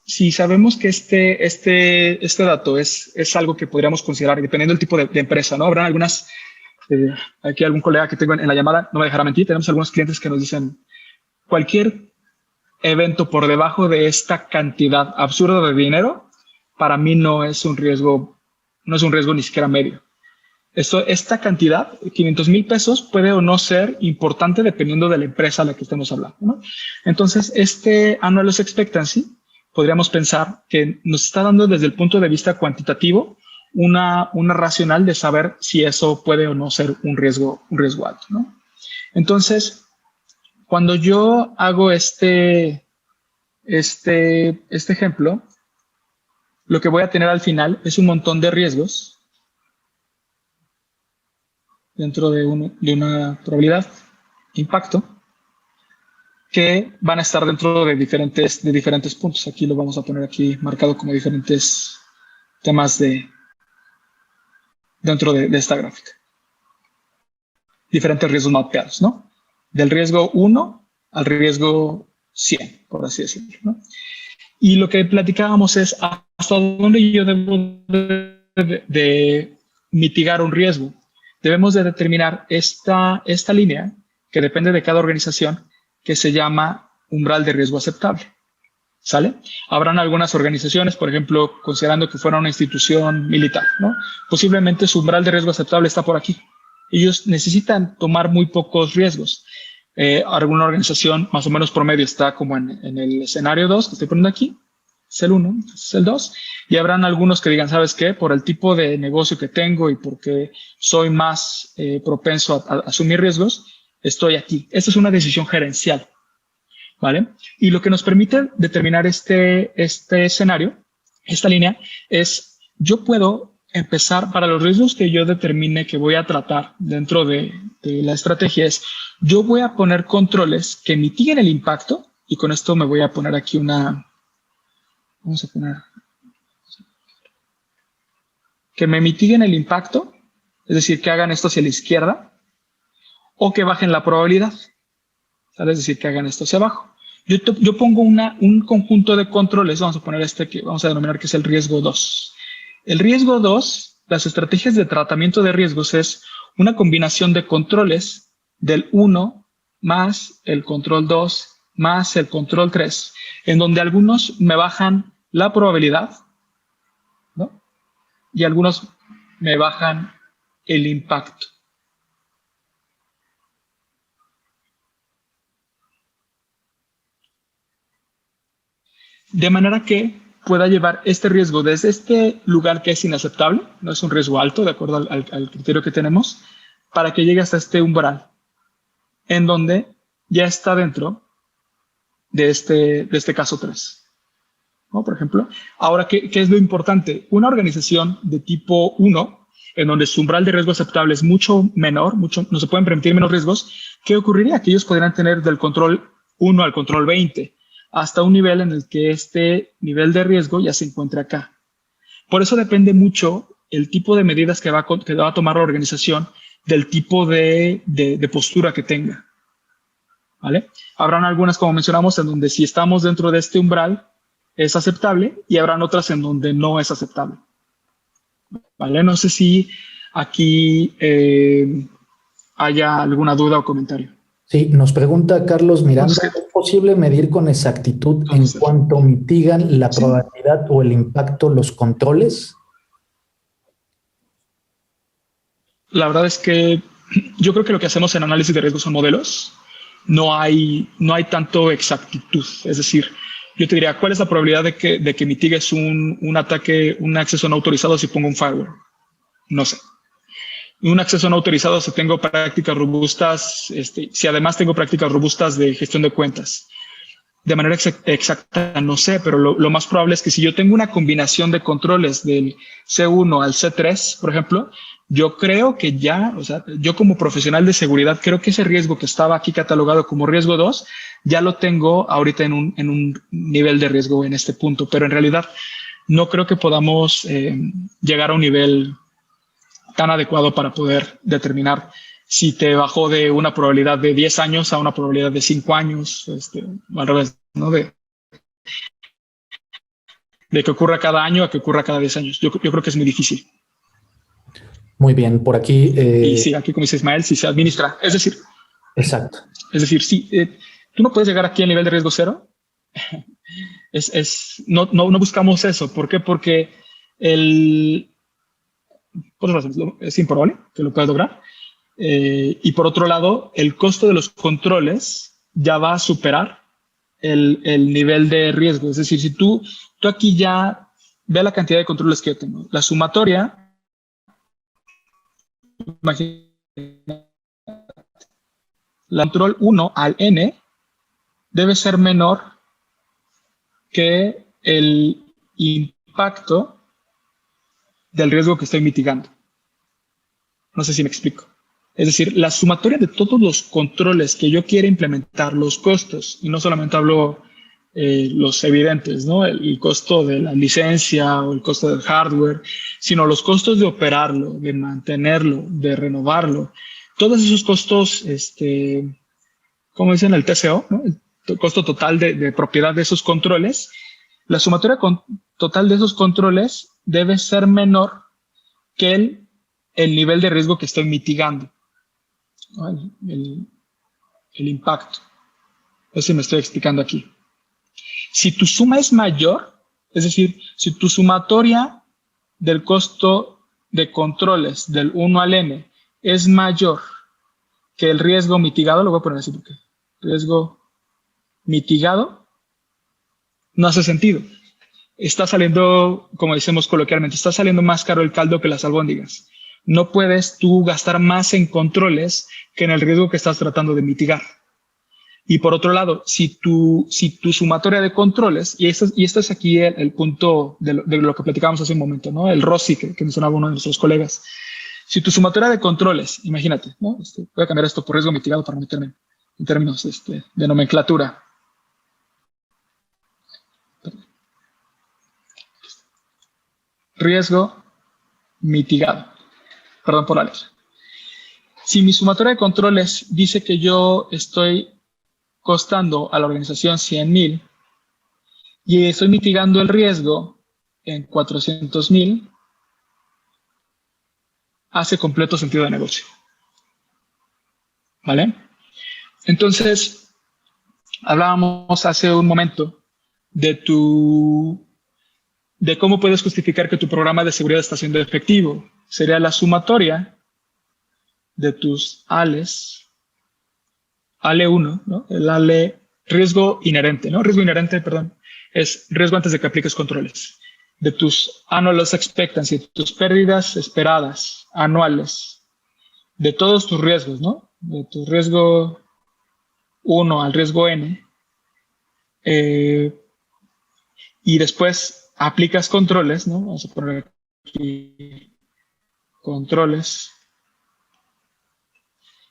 si sabemos que este dato es algo que podríamos considerar, dependiendo del tipo de empresa, ¿no? Habrá algunas, aquí algún colega que tengo en la llamada no me dejará mentir, tenemos algunos clientes que nos dicen, cualquier evento por debajo de esta cantidad absurda de dinero, para mí no es un riesgo ni siquiera medio. Esta cantidad, 500,000 pesos, puede o no ser importante dependiendo de la empresa a la que estemos hablando, ¿no? Entonces, este annual loss expectancy, podríamos pensar que nos está dando desde el punto de vista cuantitativo una racional de saber si eso puede o no ser un riesgo alto, ¿no? Entonces, cuando yo hago este ejemplo, lo que voy a tener al final es un montón de riesgos dentro de una probabilidad impacto que van a estar dentro de diferentes puntos. Aquí lo vamos a poner aquí marcado como diferentes temas dentro de esta gráfica. Diferentes riesgos mapeados, ¿no? Del riesgo 1 al riesgo 100, por así decirlo, ¿no? Y lo que platicábamos es hasta dónde yo debo de mitigar un riesgo. Debemos de determinar esta línea, que depende de cada organización, que se llama umbral de riesgo aceptable. ¿Sale? Habrán algunas organizaciones, por ejemplo, considerando que fuera una institución militar, ¿no? Posiblemente su umbral de riesgo aceptable está por aquí. Ellos necesitan tomar muy pocos riesgos. Alguna organización más o menos promedio está como en el escenario 2, que estoy poniendo aquí, es el 1, es el 2, y habrán algunos que digan, ¿sabes qué? Por el tipo de negocio que tengo y porque soy más propenso a asumir riesgos, estoy aquí. Esta es una decisión gerencial, ¿vale? Y lo que nos permite determinar este escenario, esta línea, es yo puedo empezar para los riesgos que yo determine que voy a tratar dentro de la estrategia, es yo voy a poner controles que mitiguen el impacto, y con esto me voy a poner aquí vamos a poner que me mitiguen el impacto, es decir, que hagan esto hacia la izquierda, o que bajen la probabilidad, ¿sale? Es decir, que hagan esto hacia abajo. Yo pongo un conjunto de controles, vamos a poner que vamos a denominar que es el riesgo 2. El riesgo 2, las estrategias de tratamiento de riesgos es una combinación de controles del 1 más el control 2 más el control 3, en donde algunos me bajan la probabilidad, ¿no? Y algunos me bajan el impacto. De manera que pueda llevar este riesgo desde este lugar que es inaceptable, no es un riesgo alto de acuerdo al criterio que tenemos, para que llegue hasta este umbral, en donde ya está dentro de este caso 3. ¿No? Por ejemplo, ahora, ¿qué es lo importante? Una organización de tipo 1, en donde su umbral de riesgo aceptable es mucho menor, no se pueden permitir menos riesgos, ¿qué ocurriría? Que ellos podrían tener del control 1 al control 20, hasta un nivel en el que este nivel de riesgo ya se encuentra acá. Por eso depende mucho el tipo de medidas que va a tomar la organización del tipo de postura que tenga. ¿Vale? Habrán algunas, como mencionamos, en donde si estamos dentro de este umbral es aceptable, y habrán otras en donde no es aceptable. ¿Vale? No sé si aquí haya alguna duda o comentario. Sí, nos pregunta Carlos Miranda, ¿es posible medir con exactitud en cuánto mitigan la probabilidad o el impacto los controles? La verdad es que yo creo que lo que hacemos en análisis de riesgos son modelos. No hay tanto exactitud. Es decir, yo te diría, ¿cuál es la probabilidad de que mitigues un ataque, un acceso no autorizado si pongo un firewall? No sé. Un acceso no autorizado si tengo prácticas robustas, si además tengo prácticas robustas de gestión de cuentas. De manera exacta, no sé, pero lo más probable es que si yo tengo una combinación de controles del C1 al C3, por ejemplo, yo creo que ya, o sea, yo como profesional de seguridad, creo que ese riesgo que estaba aquí catalogado como riesgo 2, ya lo tengo ahorita en un nivel de riesgo en este punto, pero en realidad no creo que podamos llegar a un nivel tan adecuado para poder determinar si te bajó de una probabilidad de 10 años a una probabilidad de 5 años, al revés, ¿no? De que ocurra cada año a que ocurra cada 10 años. Yo creo que es muy difícil. Muy bien, por aquí. Y sí, aquí como dice Ismael, si se administra. Es decir, exacto. Es decir, sí, tú no puedes llegar aquí al nivel de riesgo cero. No buscamos eso. ¿Por qué? Porque por otras razones, es improbable que lo puedas lograr. Y por otro lado, el costo de los controles ya va a superar el nivel de riesgo. Es decir, si tú aquí ya ve la cantidad de controles que yo tengo, la sumatoria, imagínate, la control 1 al n debe ser menor que el impacto del riesgo que estoy mitigando. No sé si me explico. Es decir, la sumatoria de todos los controles que yo quiera implementar, los costos, y no solamente hablo los evidentes, ¿no? El costo de la licencia o el costo del hardware, sino los costos de operarlo, de mantenerlo, de renovarlo. Todos esos costos, como dicen el TCO, ¿no? El costo total de propiedad de esos controles, la sumatoria total de esos controles debe ser menor que el nivel de riesgo que estoy mitigando, ¿no? El impacto. No sé si me estoy explicando aquí. Si tu suma es mayor, es decir, si tu sumatoria del costo de controles del 1 al n es mayor que el riesgo mitigado, lo voy a poner así porque riesgo mitigado no hace sentido. Está saliendo, como decimos coloquialmente, está saliendo más caro el caldo que las albóndigas. No puedes tú gastar más en controles que en el riesgo que estás tratando de mitigar. Y por otro lado, si tu sumatoria de controles, y esto es aquí el punto de lo que platicábamos hace un momento, ¿no? El ROSI que mencionaba uno de nuestros colegas. Si tu sumatoria de controles, imagínate, ¿no? Voy a cambiar esto por riesgo mitigado para meterme en términos de nomenclatura. Riesgo mitigado. Perdón por la letra. Si mi sumatoria de controles dice que yo estoy costando a la organización 100,000 y estoy mitigando el riesgo en 400,000, hace completo sentido de negocio. ¿Vale? Entonces, hablábamos hace un momento de cómo puedes justificar que tu programa de seguridad está siendo efectivo. Sería la sumatoria de tus ALEs, ALE1, ¿no? El ALE, riesgo inherente, ¿no? Riesgo inherente, perdón, es riesgo antes de que apliques controles. De tus annual loss expectancy, de tus pérdidas esperadas anuales, de todos tus riesgos, ¿no? De tu riesgo 1 al riesgo n, y después aplicas controles, ¿no? Vamos a poner aquí controles,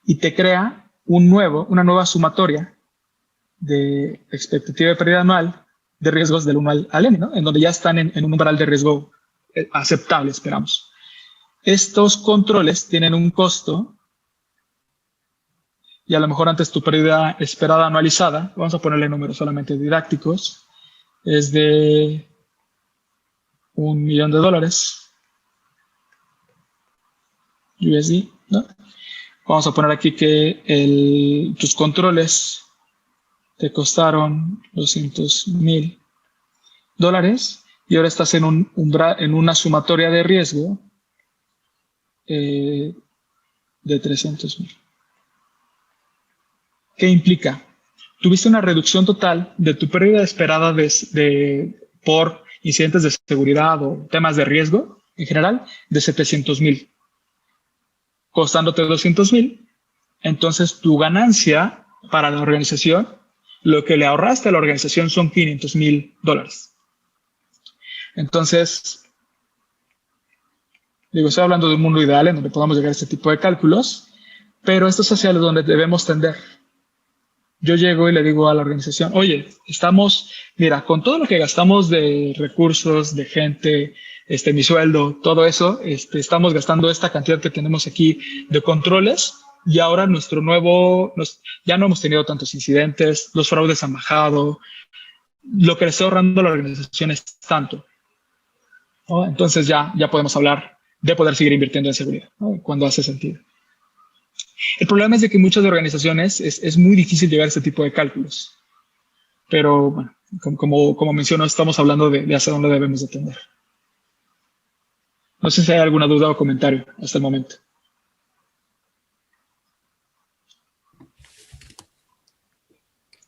y te crea una nueva sumatoria de expectativa de pérdida anual de riesgos del 1 al n, ¿no? En donde ya están en un umbral de riesgo aceptable, esperamos. Estos controles tienen un costo, y a lo mejor antes tu pérdida esperada anualizada, vamos a ponerle números solamente didácticos, es de $1,000,000 USD, ¿no? Vamos a poner aquí que tus controles te costaron $200,000 y ahora estás en una sumatoria de riesgo de 300,000. ¿Qué implica? Tuviste una reducción total de tu pérdida esperada por incidentes de seguridad o temas de riesgo en general de 700,000, costándote 200,000. Entonces tu ganancia para la organización, lo que le ahorraste a la organización son $500,000. Entonces, estoy hablando de un mundo ideal en donde podamos llegar a este tipo de cálculos, pero esto es hacia donde debemos tender. Yo llego y le digo a la organización, oye, mira, con todo lo que gastamos de recursos, de gente, mi sueldo, todo eso, estamos gastando esta cantidad que tenemos aquí de controles y ahora ya no hemos tenido tantos incidentes, los fraudes han bajado, lo que le está ahorrando a la organización es tanto, ¿no? Entonces ya podemos hablar de poder seguir invirtiendo en seguridad, ¿no? Cuando hace sentido. El problema es de que muchas organizaciones es muy difícil llegar a este tipo de cálculos. Pero bueno, como menciono, estamos hablando de hacia dónde debemos de tender. No sé si hay alguna duda o comentario hasta el momento.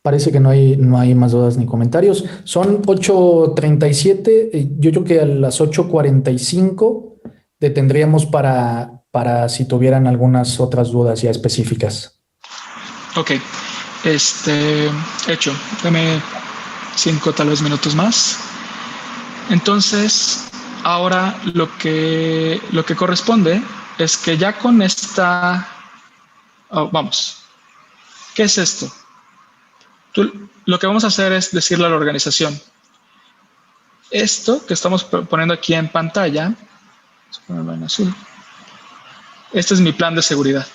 Parece que no hay más dudas ni comentarios. Son 8:37. Yo creo que a las 8:45 detendríamos para si tuvieran algunas otras dudas ya específicas. Ok. Hecho. Dame 5 tal vez minutos más. Entonces, ahora lo que corresponde es que ya con esta... vamos. ¿Qué es esto? Lo que vamos a hacer es decirle a la organización, esto que estamos poniendo aquí en pantalla, vamos a ponerlo en azul, este es mi plan de seguridad,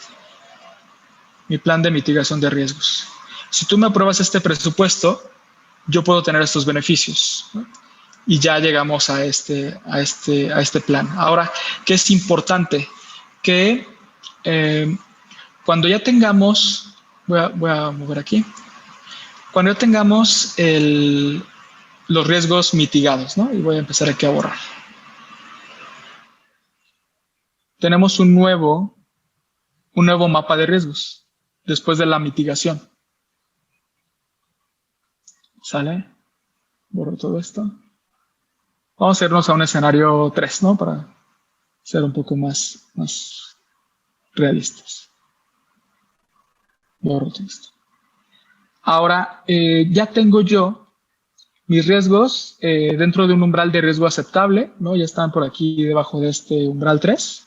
mi plan de mitigación de riesgos. Si tú me apruebas este presupuesto, yo puedo tener estos beneficios, ¿no? Y ya llegamos a este plan. Ahora, ¿qué es importante? Que cuando ya tengamos, voy a mover aquí, cuando ya tengamos los riesgos mitigados, ¿no? Y voy a empezar aquí a borrar. Tenemos un nuevo mapa de riesgos después de la mitigación. ¿Sale? Borro todo esto. Vamos a irnos a un escenario 3, ¿no? Para ser un poco más realistas. Borro todo esto. Ahora, ya tengo yo mis riesgos dentro de un umbral de riesgo aceptable, ¿no? Ya están por aquí debajo de este umbral 3.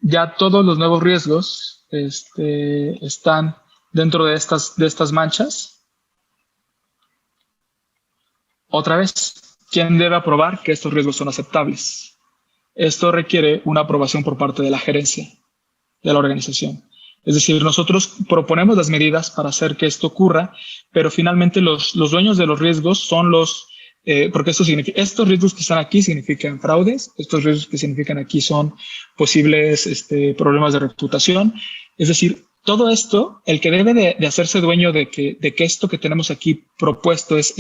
Ya todos los nuevos riesgos están dentro de estas manchas. Otra vez, ¿quién debe aprobar que estos riesgos son aceptables? Esto requiere una aprobación por parte de la gerencia de la organización. Es decir, nosotros proponemos las medidas para hacer que esto ocurra, pero finalmente los dueños de los riesgos son porque estos riesgos que están aquí significan fraudes, estos riesgos que significan aquí son posibles problemas de reputación. Es decir, todo esto, el que debe de hacerse dueño de que esto que tenemos aquí propuesto es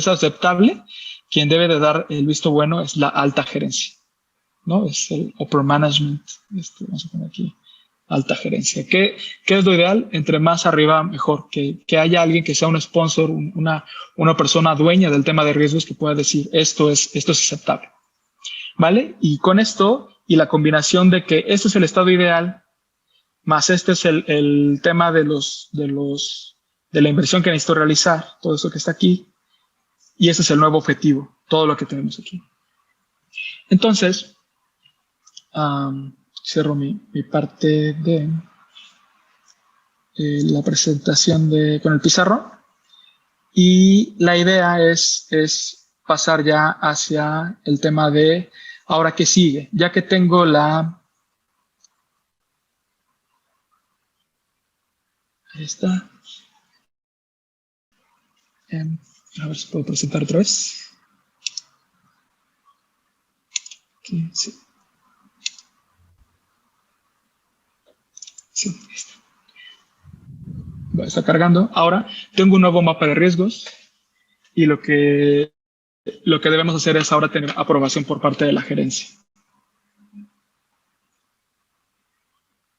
aceptable, quien debe de dar el visto bueno es la alta gerencia, ¿no? Es el upper management, vamos a poner aquí, alta gerencia. ¿Qué es lo ideal? Entre más arriba, mejor. Que haya alguien que sea un sponsor, una persona dueña del tema de riesgos que pueda decir esto es aceptable. ¿Vale? Y con esto y la combinación de que este es el estado ideal, más este es el tema de la inversión que necesito realizar, todo eso que está aquí, y ese es el nuevo objetivo, todo lo que tenemos aquí. Entonces, cierro mi parte de la presentación con el pizarrón y la idea es pasar ya hacia el tema de ahora qué sigue, ya que tengo ahí está. A ver si puedo presentar otra vez. Aquí, sí. Sí, ahí está. está cargando. Ahora tengo un nuevo mapa de riesgos y lo que debemos hacer es ahora tener aprobación por parte de la gerencia,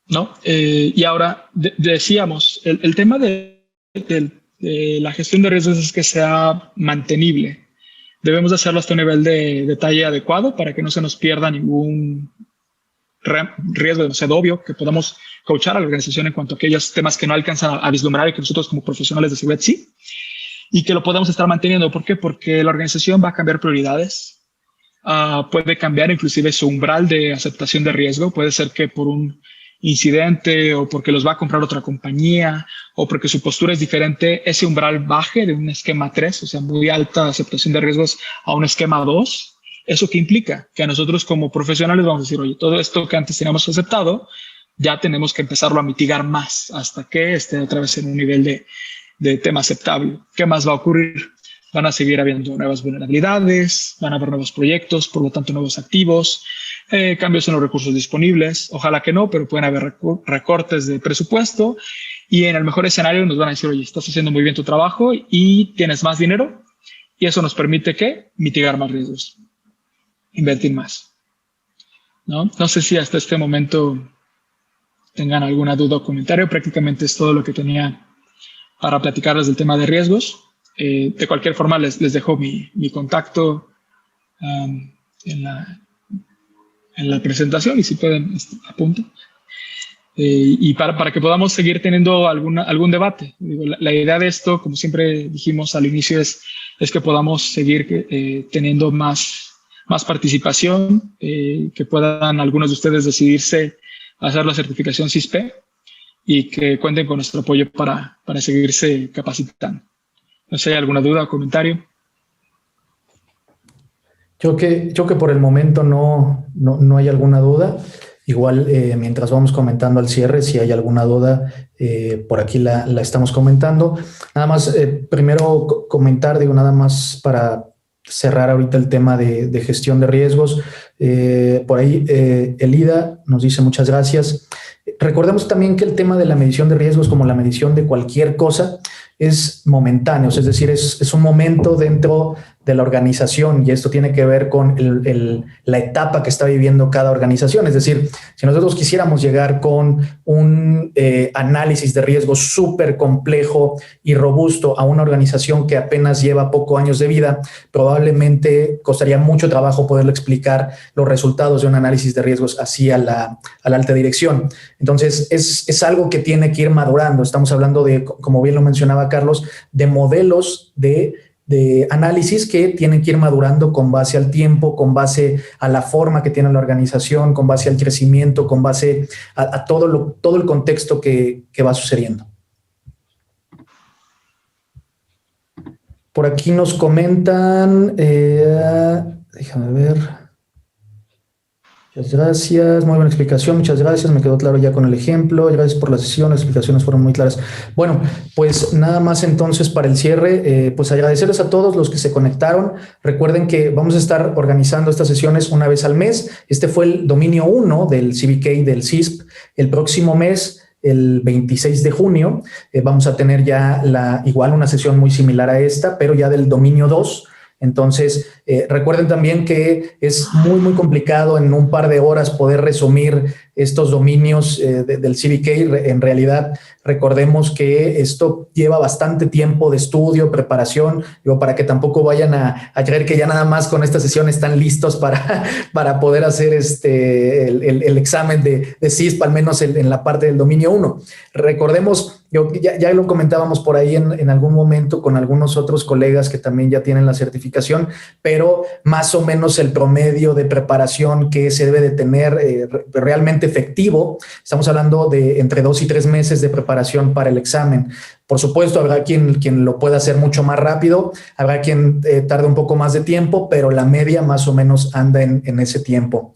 ¿no? Y ahora decíamos, el tema de la gestión de riesgos es que sea mantenible. Debemos hacerlo hasta un nivel de detalle adecuado para que no se nos pierda ningún riesgo demasiado obvio, que podamos coachar a la organización en cuanto a aquellos temas que no alcanzan a vislumbrar y que nosotros como profesionales de seguridad sí, y que lo podamos estar manteniendo. ¿Por qué? Porque la organización va a cambiar prioridades, puede cambiar inclusive su umbral de aceptación de riesgo. Puede ser que por un incidente o porque los va a comprar otra compañía o porque su postura es diferente, ese umbral baje de un esquema 3, o sea, muy alta aceptación de riesgos, a un esquema 2. ¿Eso qué implica? Que a nosotros como profesionales vamos a decir, oye, todo esto que antes teníamos aceptado, ya tenemos que empezarlo a mitigar más hasta que esté otra vez en un nivel de tema aceptable. ¿Qué más va a ocurrir? Van a seguir habiendo nuevas vulnerabilidades, van a haber nuevos proyectos, por lo tanto nuevos activos, cambios en los recursos disponibles. Ojalá que no, pero pueden haber recortes de presupuesto y en el mejor escenario nos van a decir, oye, estás haciendo muy bien tu trabajo y tienes más dinero y eso nos permite ¿qué? Mitigar más riesgos, invertir más. No sé si hasta este momento tengan alguna duda o comentario. Prácticamente es todo lo que tenía para platicarles del tema de riesgos. De cualquier forma, les dejo mi contacto en la presentación y si pueden, apunten. Y para que podamos seguir teniendo algún debate. Digo, la idea de esto, como siempre dijimos al inicio, es que podamos seguir teniendo más participación, que puedan algunos de ustedes decidirse a hacer la certificación CISP y que cuenten con nuestro apoyo para seguirse capacitando. No sé, ¿hay alguna duda o comentario? Yo que por el momento no hay alguna duda. Igual, mientras vamos comentando al cierre, si hay alguna duda, por aquí la estamos comentando. Nada más, primero comentar, nada más para cerrar ahorita el tema de gestión de riesgos. Por ahí, Elida nos dice muchas gracias. Recordemos también que el tema de la medición de riesgos, como la medición de cualquier cosa, es momentáneo, es decir, es un momento dentro de la organización y esto tiene que ver con la etapa que está viviendo cada organización. Es decir, si nosotros quisiéramos llegar con un análisis de riesgo súper complejo y robusto a una organización que apenas lleva pocos años de vida, probablemente costaría mucho trabajo poderle explicar los resultados de un análisis de riesgos así a la alta dirección. Entonces, es algo que tiene que ir madurando. Estamos hablando de, como bien lo mencionaba Carlos, de modelos de análisis que tienen que ir madurando con base al tiempo, con base a la forma que tiene la organización, con base al crecimiento, con base a todo el contexto que va sucediendo. Por aquí nos comentan, déjame ver. Muchas gracias, muy buena explicación, muchas gracias, me quedó claro ya con el ejemplo, gracias por la sesión, las explicaciones fueron muy claras. Bueno, pues nada más entonces para el cierre, pues agradecerles a todos los que se conectaron. Recuerden que vamos a estar organizando estas sesiones una vez al mes. Este fue el dominio 1 del CBK del CISP. El próximo mes, el 26 de junio, vamos a tener ya igual una sesión muy similar a esta, pero ya del dominio 2. Entonces, recuerden también que es muy complicado en un par de horas poder resumir estos dominios del CBK. En realidad, recordemos que esto lleva bastante tiempo de estudio, preparación, para que tampoco vayan a creer que ya nada más con esta sesión están listos para poder hacer el examen de CISP, al menos en la parte del dominio 1. Recordemos, ya lo comentábamos por ahí en algún momento con algunos otros colegas que también ya tienen la certificación, pero más o menos el promedio de preparación que se debe de tener realmente efectivo, estamos hablando de entre 2 y 3 meses de preparación para el examen. Por supuesto, habrá quien lo pueda hacer mucho más rápido, habrá quien tarde un poco más de tiempo, pero la media más o menos anda en ese tiempo.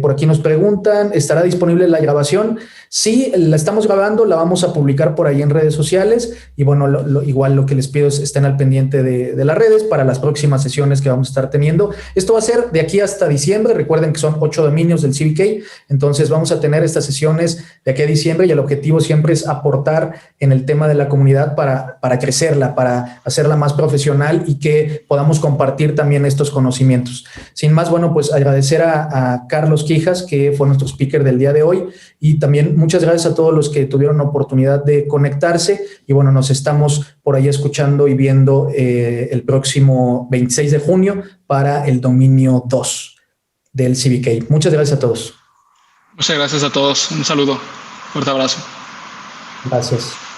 Por aquí nos preguntan, ¿estará disponible la grabación? Sí, la estamos grabando, la vamos a publicar por ahí en redes sociales y bueno, igual lo que les pido es estén al pendiente de las redes para las próximas sesiones que vamos a estar teniendo. Esto va a ser de aquí hasta diciembre, recuerden que son 8 dominios del CBK, entonces vamos a tener estas sesiones de aquí a diciembre y el objetivo siempre es aportar en el tema de la comunidad para crecerla, para hacerla más profesional y que podamos compartir también estos conocimientos. Sin más, bueno, pues agradecer a Carlos Quijas, que fue nuestro speaker del día de hoy, y también muchas gracias a todos los que tuvieron oportunidad de conectarse y bueno, nos estamos por ahí escuchando y viendo el próximo 26 de junio para el dominio 2 del CBK. Muchas gracias a todos. Muchas gracias a todos. Un saludo. Fuerte abrazo. Gracias.